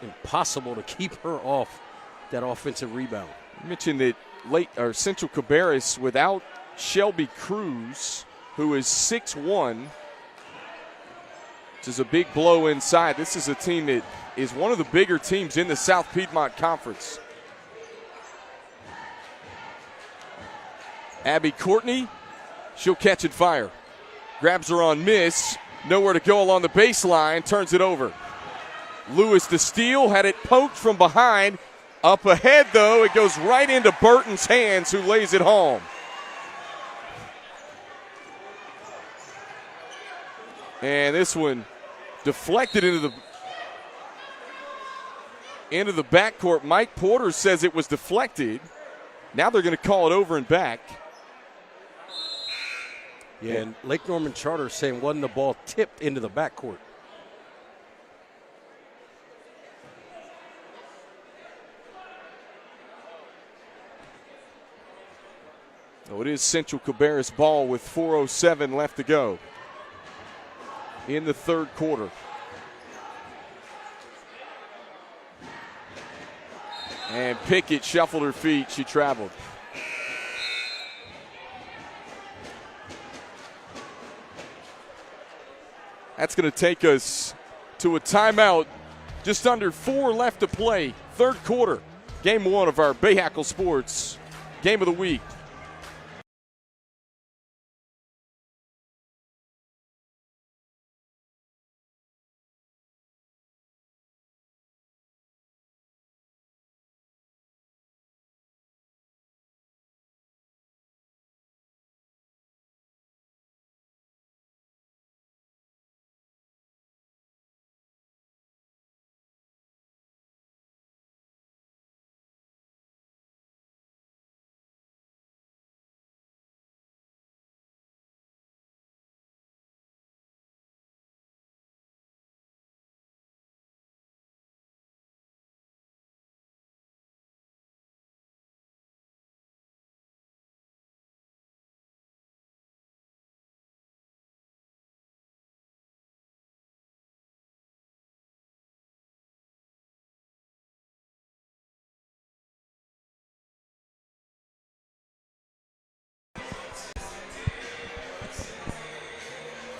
Impossible to keep her off that offensive rebound. You mentioned that Central Cabarrus without Shelby Cruz, who is 6'1", which is a big blow inside. This is a team that is one of the bigger teams in the South Piedmont Conference. Abby Courtney, she'll catch and fire. Grabs her on miss, nowhere to go along the baseline, turns it over. Lewis the steal, had it poked from behind. Up ahead, though, it goes right into Burton's hands, who lays it home. And this one deflected into the backcourt. Mike Porter says it was deflected. Now they're going to call it over and back. Yeah, and Lake Norman Charter saying wasn't the ball tipped into the backcourt. Oh, it is Central Cabarrus ball with 4:07 left to go in the third quarter. And Pickett shuffled her feet. She traveled. That's going to take us to a timeout. Just under 4 left to play. Third quarter. Game 1 of our Bahakel Sports Game of the Week.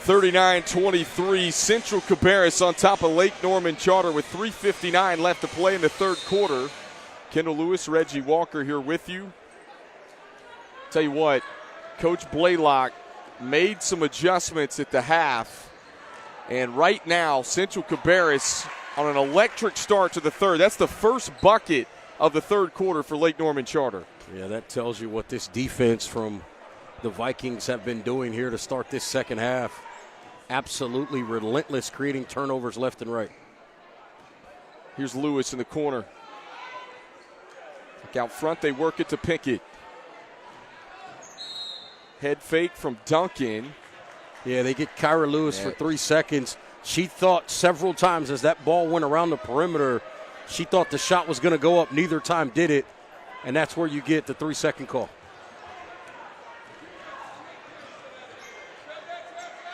39-23, Central Cabarrus on top of Lake Norman Charter with 3:59 left to play in the third quarter. Kendall Lewis, Reggie Walker here with you. Tell you what, Coach Blaylock made some adjustments at the half, and right now Central Cabarrus on an electric start to the third. That's the first bucket of the third quarter for Lake Norman Charter. Yeah, that tells you what this defense from the Vikings have been doing here to start this second half. Absolutely relentless, creating turnovers left and right. Here's Lewis in the corner. Look out front, they work it to Pinkett. Head fake from Duncan. Yeah, they get Kyra Lewis for 3 seconds. She thought several times as that ball went around the perimeter, she thought the shot was going to go up. Neither time did it, and that's where you get the 3-second call.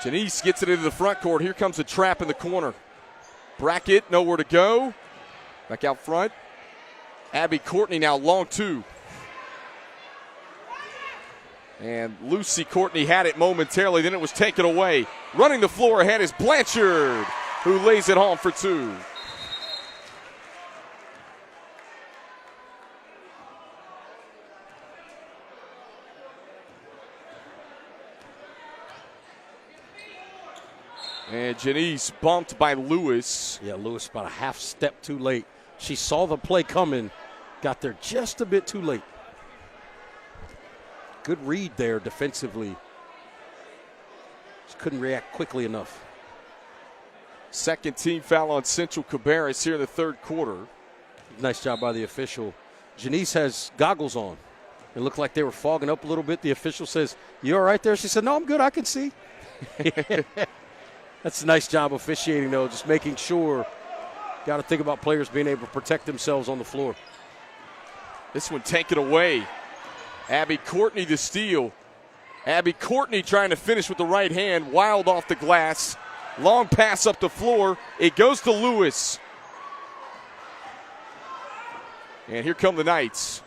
Janice gets it into the front court. Here comes a trap in the corner. Brackett, nowhere to go. Back out front. Abby Courtney now long two. And Lucy Courtney had it momentarily, then it was taken away. Running the floor ahead is Blanchard, who lays it home for two. And Janice bumped by Lewis. Yeah, Lewis about a half step too late. She saw the play coming, got there just a bit too late. Good read there defensively. Just couldn't react quickly enough. Second team foul on Central Cabarrus here in the third quarter. Nice job by the official. Janice has goggles on. It looked like they were fogging up a little bit. The official says, "You all right there?" She said, "No, I'm good. I can see." That's a nice job officiating, though, just making sure. Got to think about players being able to protect themselves on the floor. This one taken away. Abby Courtney the steal. Abby Courtney trying to finish with the right hand. Wild off the glass. Long pass up the floor. It goes to Lewis. And here come the Knights.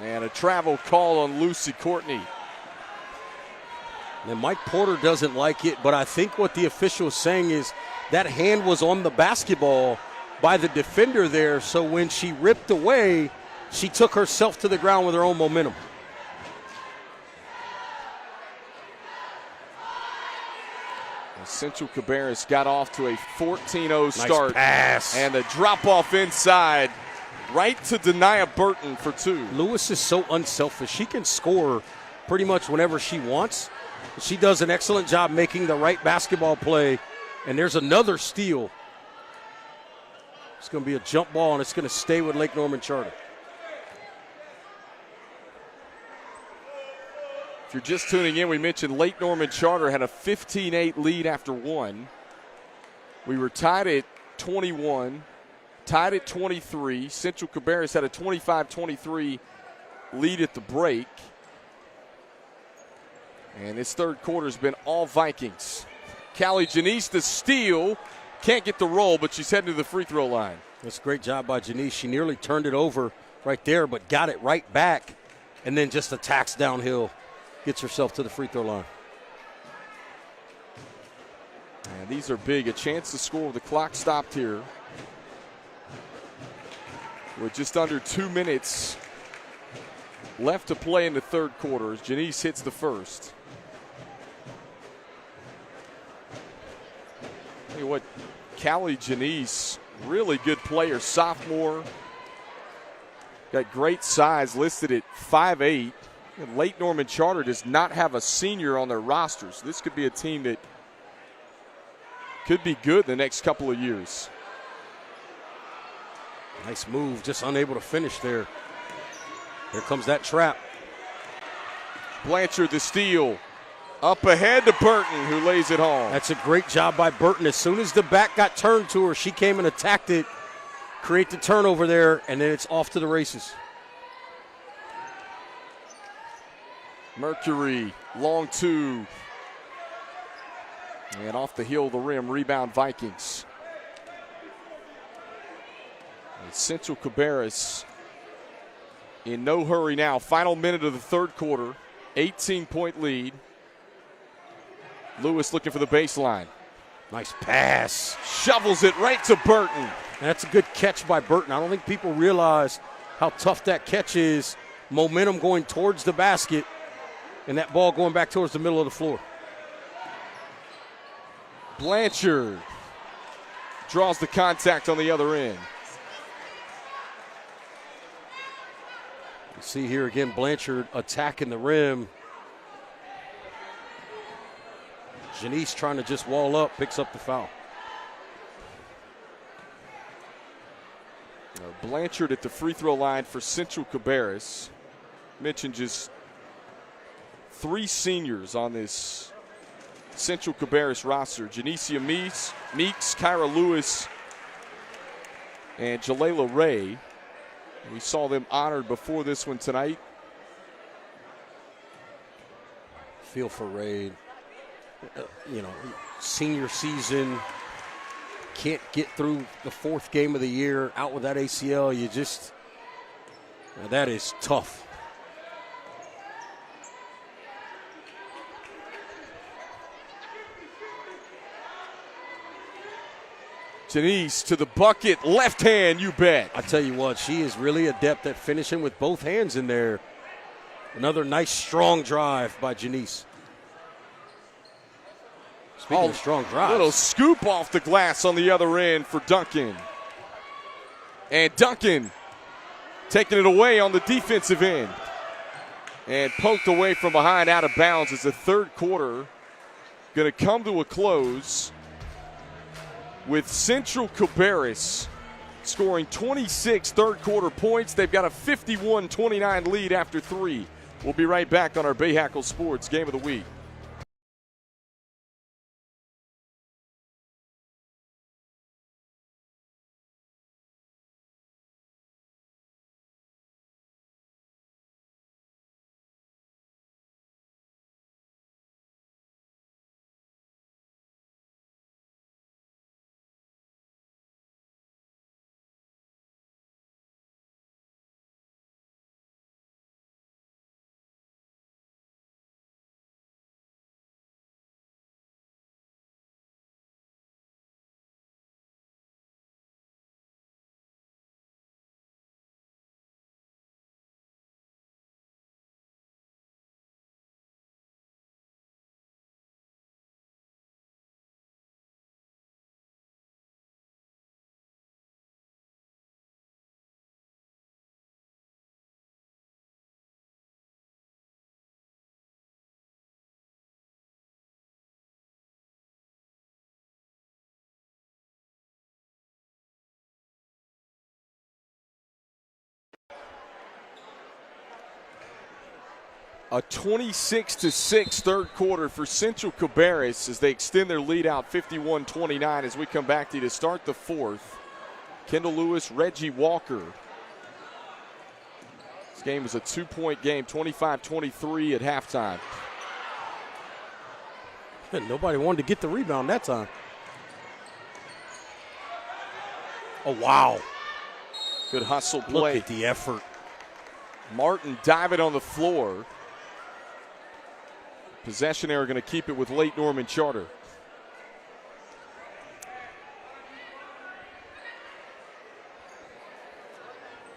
And a travel call on Lucy Courtney. And Mike Porter doesn't like it, but I think what the official is saying is that hand was on the basketball by the defender there, so when she ripped away, she took herself to the ground with her own momentum. Central Cabarrus got off to a 14-0 start. Nice pass. And a drop-off inside right to Denia Burton for two. Lewis is so unselfish. She can score pretty much whenever she wants. She does an excellent job making the right basketball play. And there's another steal. It's going to be a jump ball, and it's going to stay with Lake Norman Charter. If you're just tuning in, we mentioned Lake Norman Charter had a 15-8 lead after one. We were tied at 21, tied at 23. Central Cabarrus had a 25-23 lead at the break. And this third quarter has been all Vikings. Callie Janice, the steal. Can't get the roll, but she's heading to the free throw line. That's a great job by Janice. She nearly turned it over right there, but got it right back and then just attacks downhill. Gets herself to the free throw line. And these are big. A chance to score with the clock stopped here. With just under 2 minutes left to play in the third quarter as Janice hits the first. Tell you what, Callie Janice, really good player, sophomore. Got great size, listed at 5'8". And Lake Norman Charter does not have a senior on their roster, so this could be a team that could be good the next couple of years. Nice move, just unable to finish there. Here comes that trap. Blanchard the steal. Up ahead to Burton, who lays it home. That's a great job by Burton. As soon as the back got turned to her, she came and attacked it, create the turnover there, and then it's off to the races. Mercury, long two. And off the heel of the rim, rebound Vikings. And Central Cabarrus in no hurry now. Final minute of the third quarter. 18-point lead. Lewis looking for the baseline. Nice pass. Shovels it right to Burton. And that's a good catch by Burton. I don't think people realize how tough that catch is. Momentum going towards the basket, and that ball going back towards the middle of the floor. Blanchard draws the contact on the other end. You see here again, Blanchard attacking the rim. Janice trying to just wall up, picks up the foul. Blanchard at the free throw line for Central Cabarrus. Mentioned just 3 seniors on this Central Cabarrus roster. Janicia Meeks, Kyra Lewis, and Jalela Ray. We saw them honored before this one tonight. Feel for Ray. Senior season, can't get through the 4th game of the year, out with that ACL. That is tough. Janice to the bucket, left hand, you bet. I tell you what, she is really adept at finishing with both hands in there. Another nice strong drive by Janice. Speaking of strong drives. Little scoop off the glass on the other end for Duncan. And Duncan taking it away on the defensive end. And poked away from behind, out of bounds, as the third quarter going to come to a close with Central Cabarrus scoring 26 third quarter points. They've got a 51-29 lead after 3. We'll be right back on our Bahakel Sports Game of the Week. A 26-6 third quarter for Central Cabarrus as they extend their lead out 51-29 as we come back to you to start the 4th. Kendall Lewis, Reggie Walker. This game was a 2-point game, 25-23 at halftime. Nobody wanted to get the rebound that time. Oh, wow. Good hustle play. Look at the effort. Martin diving on the floor. Possession error, going to keep it with Lake Norman Charter.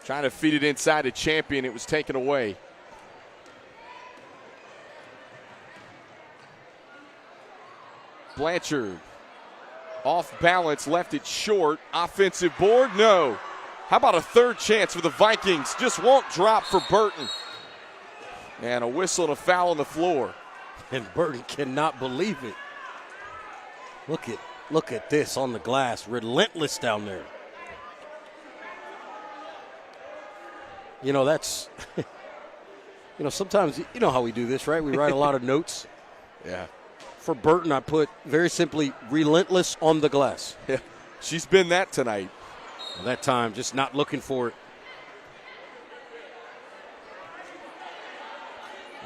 Trying to feed it inside a Champion. It was taken away. Blanchard off balance, left it short. Offensive board, no. How about a third chance for the Vikings? Just won't drop for Burton. And a whistle and a foul on the floor. And Burton cannot believe it. Look at this on the glass. Relentless down there. That's sometimes you know how we do this, right? We write a lot of notes. Yeah. For Burton, I put very simply relentless on the glass. Yeah. She's been that tonight. Well, that time, just not looking for it.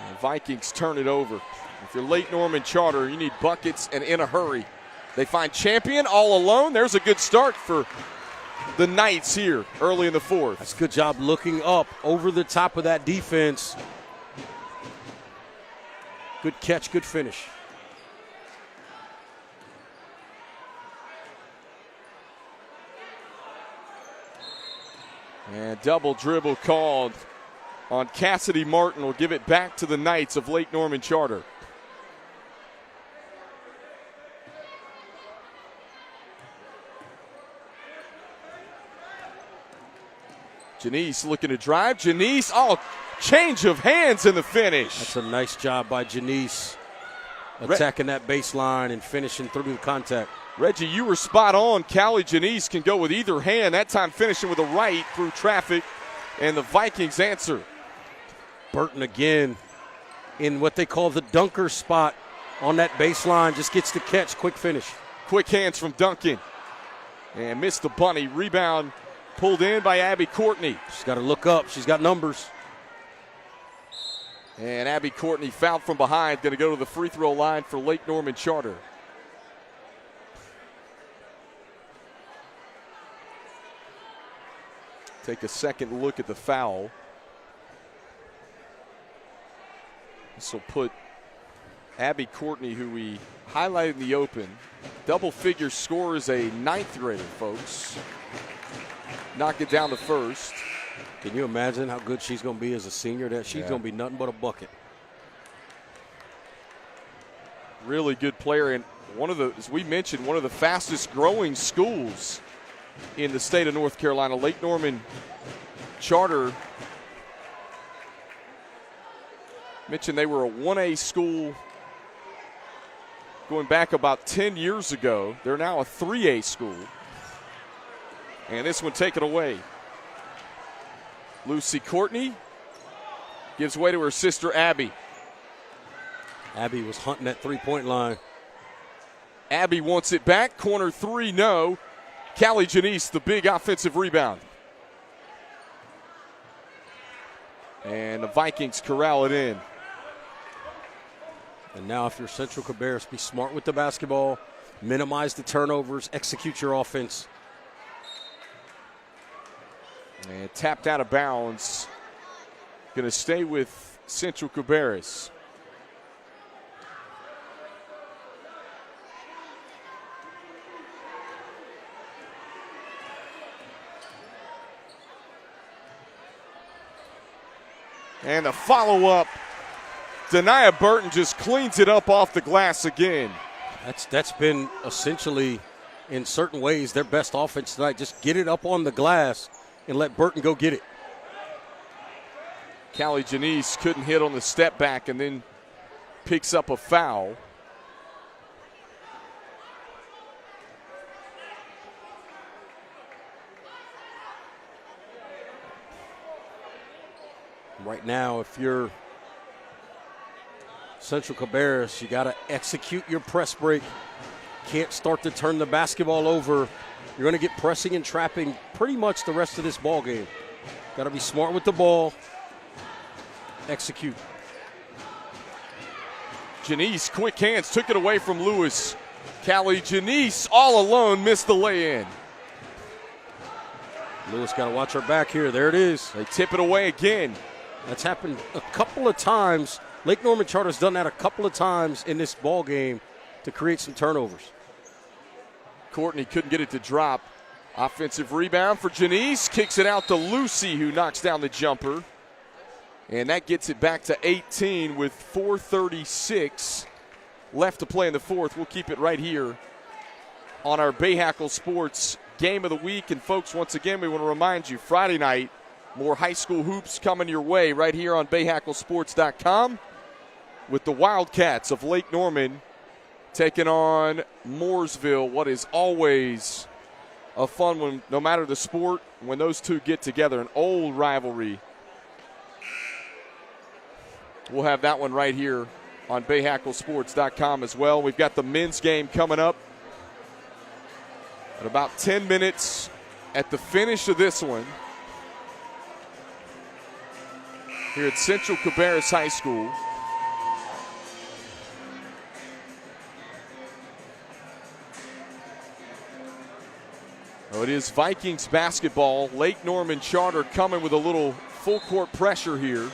The Vikings turn it over. If you're Lake Norman Charter, you need buckets and in a hurry. They find Champion all alone. There's a good start for the Knights here early in the 4th. That's a good job looking up over the top of that defense. Good catch, good finish. And double dribble called on Cassidy Martin. Will give it back to the Knights of Lake Norman Charter. Janice looking to drive. Janice, change of hands in the finish. That's a nice job by Janice, attacking that baseline and finishing through the contact. Reggie, you were spot on. Callie Janice can go with either hand, that time finishing with a right through traffic, and the Vikings answer. Burton again in what they call the dunker spot on that baseline, just gets the catch, quick finish. Quick hands from Duncan. And missed the bunny. Rebound pulled in by Abby Courtney. She's got to look up. She's got numbers. And Abby Courtney fouled from behind, going to go to the free throw line for Lake Norman Charter. Take a second look at the foul. This will put Abby Courtney, who we highlighted in the open, double-figure score as a ninth grader, folks. Knock it down to first. Can you imagine how good she's going to be as a senior? That she's going to be nothing but a bucket. Really good player, and one of the, as we mentioned, one of the fastest growing schools in the state of North Carolina. Lake Norman Charter mentioned they were a 1A school going back about 10 years ago. They're now a 3A school. And this one taken away. Lucy Courtney gives way to her sister Abby. Abby was hunting that three-point line. Abby wants it back. Corner three, no. Callie Janice, the big offensive rebound. And the Vikings corral it in. And now if you're Central Cabarrus, be smart with the basketball, minimize the turnovers, execute your offense. And tapped out of bounds. Going to stay with Central Cabarrus. And the follow-up. Denia Burton just cleans it up off the glass again. That's been essentially, in certain ways, their best offense tonight. Just get it up on the glass and let Burton go get it. Callie Janice couldn't hit on the step back and then picks up a foul. Right now, if you're Central Cabarrus, you got to execute your press break. Can't start to turn the basketball over. You're going to get pressing and trapping pretty much the rest of this ball game. Got to be smart with the ball. Execute. Janice, quick hands, took it away from Lewis. Callie Janice, all alone, missed the lay-in. Lewis got to watch her back here. There it is. They tip it away again. That's happened a couple of times. Lake Norman Charter's done that a couple of times in this ball game to create some turnovers. Courtney couldn't get it to drop. Offensive rebound for Janice. Kicks it out to Lucy, who knocks down the jumper. And that gets it back to 18 with 4:36 left to play in the fourth. We'll keep it right here on our Bahakel Sports Game of the Week. And, folks, once again, we want to remind you, Friday night, more high school hoops coming your way right here on BahakelSports.com with the Wildcats of Lake Norman taking on Mooresville. What is always a fun one, no matter the sport, when those two get together, an old rivalry. We'll have that one right here on BahakelSports.com as well. We've got the men's game coming up in about 10 minutes at the finish of this one here at Central Cabarrus High School. Oh, it is Vikings basketball. Lake Norman Charter coming with a little full court pressure here.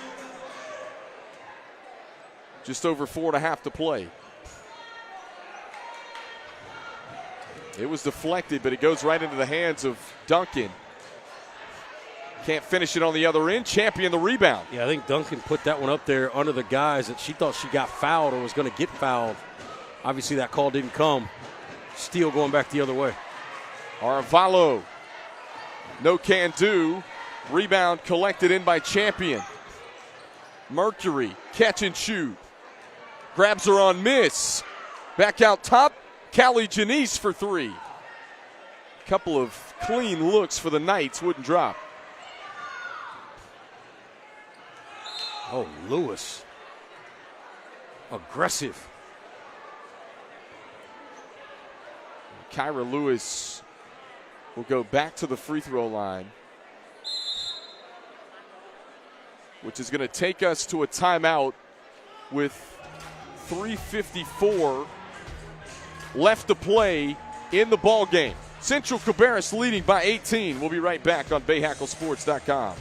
Just over 4.5 to play. It was deflected, but it goes right into the hands of Duncan. Can't finish it on the other end. Champion the rebound. Yeah, I think Duncan put that one up there under the guys that she thought she got fouled or was going to get fouled. Obviously, that call didn't come. Steele going back the other way. Arevalo. No can do. Rebound collected in by Champion. Mercury, catch and shoot. Grabs her on miss. Back out top. Callie Janice for three. Couple of clean looks for the Knights. Wouldn't drop. Oh, Lewis. Aggressive. Kyra Lewis will go back to the free throw line, which is going to take us to a timeout with 3:54 left to play in the ball game. Central Cabarrus leading by 18. We'll be right back on BahakelSports.com.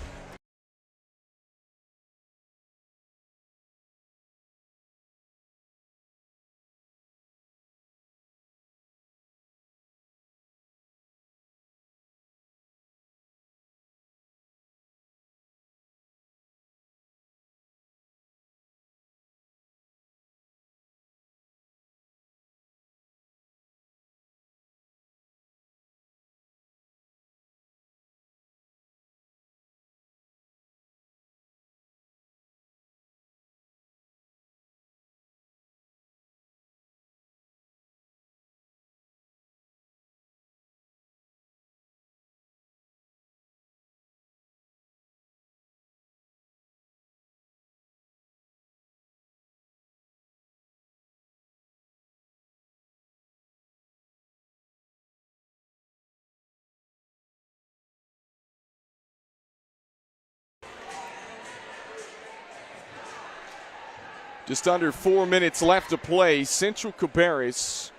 Just under 4 minutes left to play. Central Cabarrus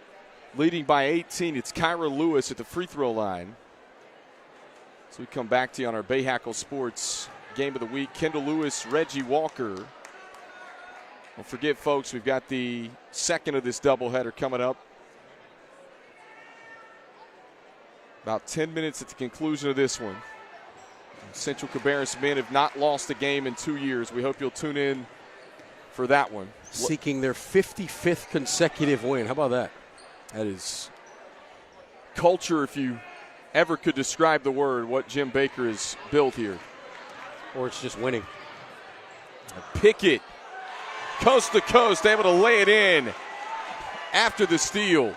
leading by 18. It's Kyra Lewis at the free throw line. So we come back to you on our Bahakel Sports Game of the Week. Kendall Lewis, Reggie Walker. Don't forget, folks, we've got the second of this doubleheader coming up. About 10 minutes at the conclusion of this one. Central Cabarrus men have not lost a game in 2 years. We hope you'll tune in for that one. Seeking their 55th consecutive win. How about that? That is culture, if you ever could describe the word, what Jim Baker has built here. Or it's just winning. Pickett, coast to coast, able to lay it in after the steal.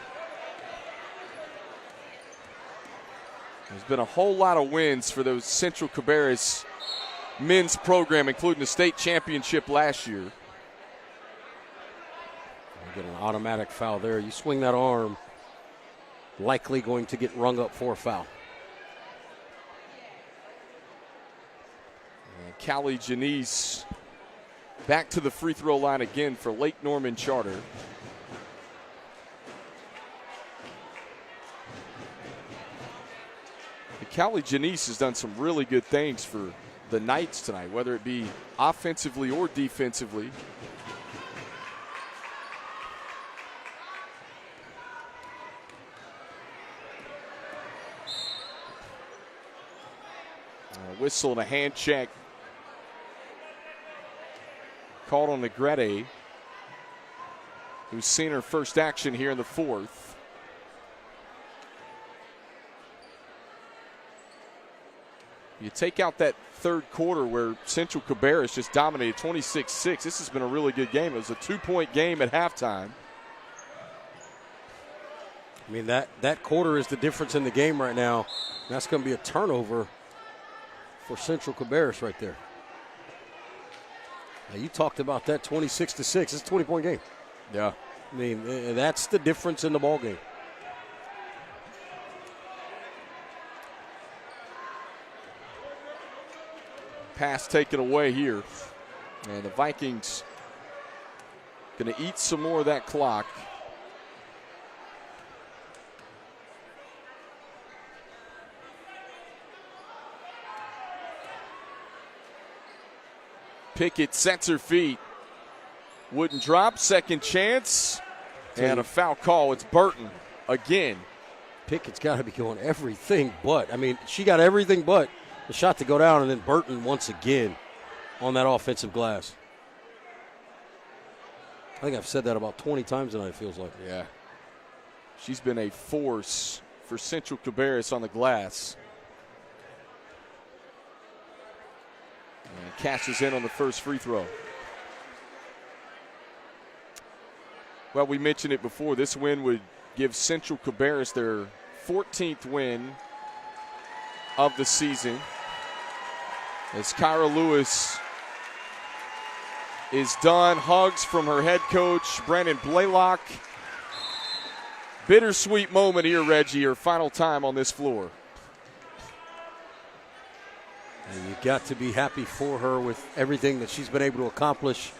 There's been a whole lot of wins for those Central Cabarrus men's program, including the state championship last year. Get an automatic foul there. You swing that arm, likely going to get rung up for a foul. And Callie Janice back to the free throw line again for Lake Norman Charter. And Callie Janice has done some really good things for the Knights tonight, whether it be offensively or defensively. Whistle and a hand check called on Negrete, who's seen her first action here in the fourth. You take out that third quarter where Central Cabarrus just dominated 26-6. This has been a really good game. It was a 2-point game at halftime. I mean, that quarter is the difference in the game right now. That's going to be a turnover for Central Cabarrus right there. Now, you talked about that 26-6. It's a 20-point game. Yeah. I mean, that's the difference in the ball game. Pass taken away here. And the Vikings going to eat some more of that clock. Pickett sets her feet. Wouldn't drop. Second chance. And a foul call. It's Burton again. Pickett's got to be going everything but. I mean, she got everything but the shot to go down, and then Burton once again on that offensive glass. I think I've said that about 20 times tonight, it feels like. Yeah. She's been a force for Central Cabarrus on the glass. And cashes in on the first free throw. Well, we mentioned it before. This win would give Central Cabarrus their 14th win of the season, as Kyra Lewis is done. Hugs from her head coach, Brandon Blaylock. Bittersweet moment here, Reggie, her final time on this floor. And you got to be happy for her with everything that she's been able to accomplish.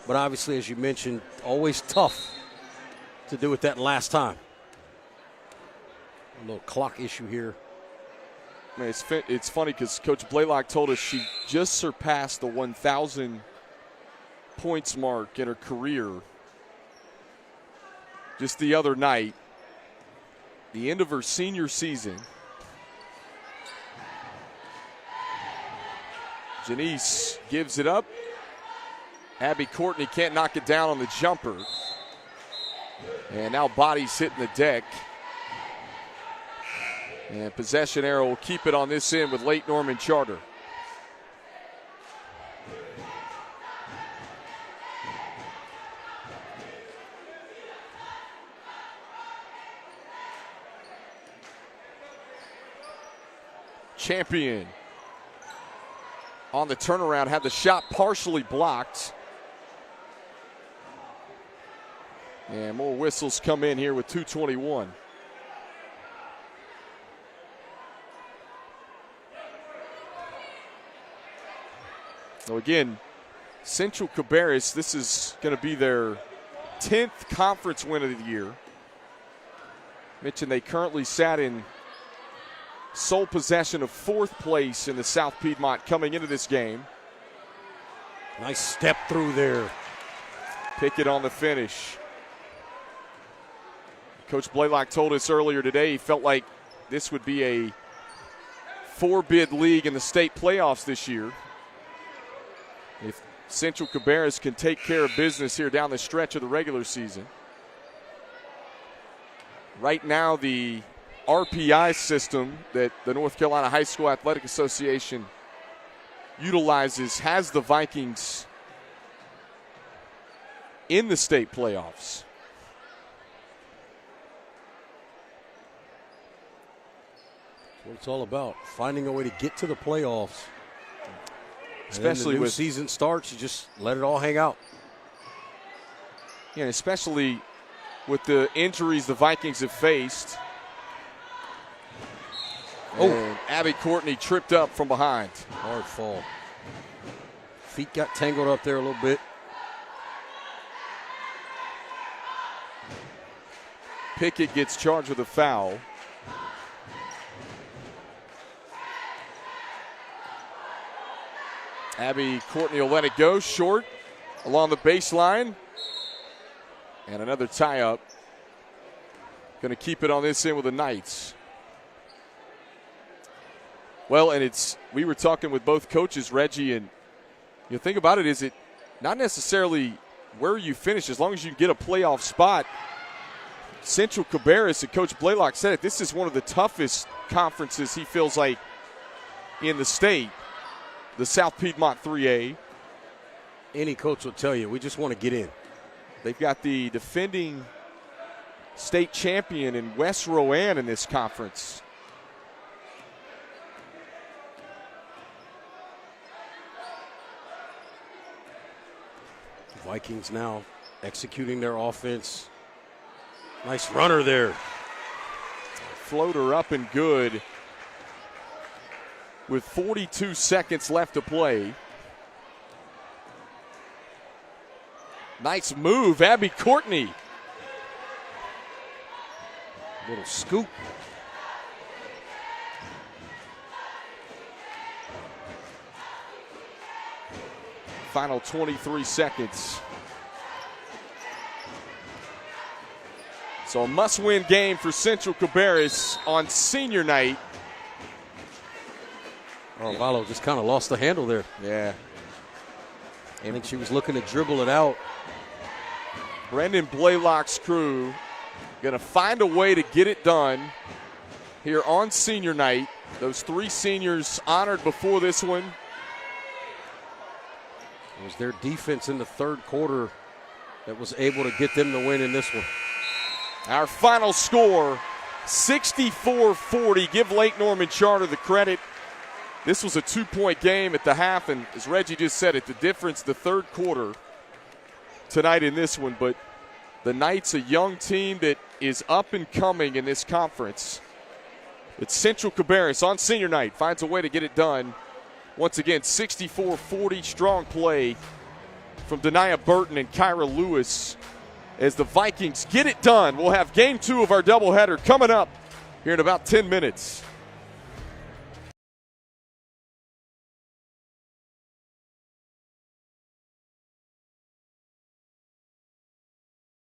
But obviously, as you mentioned, always tough to do it that last time. A little clock issue here. Man, it's funny because Coach Blaylock told us she just surpassed the 1,000 points mark in her career just the other night, the end of her senior season. Janice gives it up. Abby Courtney can't knock it down on the jumper. And now bodies hitting the deck. And possession arrow will keep it on this end with Lake Norman Charter. Champion on the turnaround, had the shot partially blocked. And more whistles come in here with 2:21. So again, Central Cabarrus, this is going to be their 10th conference win of the year. Mentioned they currently sat in sole possession of 4th place in the South Piedmont coming into this game. Nice step through there. Pickett on the finish. Coach Blaylock told us earlier today he felt like this would be a 4-bid league in the state playoffs this year. If Central Cabarrus can take care of business here down the stretch of the regular season. Right now, the RPI system that the North Carolina High School Athletic Association utilizes has the Vikings in the state playoffs. That's what it's all about, finding a way to get to the playoffs. Especially when the with season starts, you just let it all hang out. Yeah, especially with the injuries the Vikings have faced. Oh, and Abby Courtney tripped up from behind. Hard fall. Feet got tangled up there a little bit. Pickett gets charged with a foul. Abby Courtney will let it go short along the baseline. And another tie-up. Going to keep it on this end with the Knights. Well, and we were talking with both coaches, Reggie, and you think about it, is it not necessarily where you finish, as long as you get a playoff spot. Central Cabarrus, and Coach Blaylock said it, this is one of the toughest conferences he feels like in the state, the South Piedmont 3A. Any coach will tell you, we just want to get in. They've got the defending state champion in West Rowan in this conference. Vikings now executing their offense. Nice runner there. Floater up and good with 42 seconds left to play. Nice move, Abby Courtney. Little scoop. Final 23 seconds. So a must-win game for Central Cabarrus on senior night. Oh, Valo just kind of lost the handle there. Yeah. I think she was looking to dribble it out. Brendan Blaylock's crew going to find a way to get it done here on senior night. Those 3 seniors honored before this one. It was their defense in the third quarter that was able to get them to win in this one. Our final score, 64-40. Give Lake Norman Charter the credit. This was a 2-point game at the half, and as Reggie just said it, the difference the third quarter tonight in this one. But the Knights, a young team that is up and coming in this conference. It's Central Cabarrus on senior night, finds a way to get it done. Once again, 64-40, strong play from Denia Burton and Kyra Lewis as the Vikings get it done. We'll have game 2 of our doubleheader coming up here in about 10 minutes.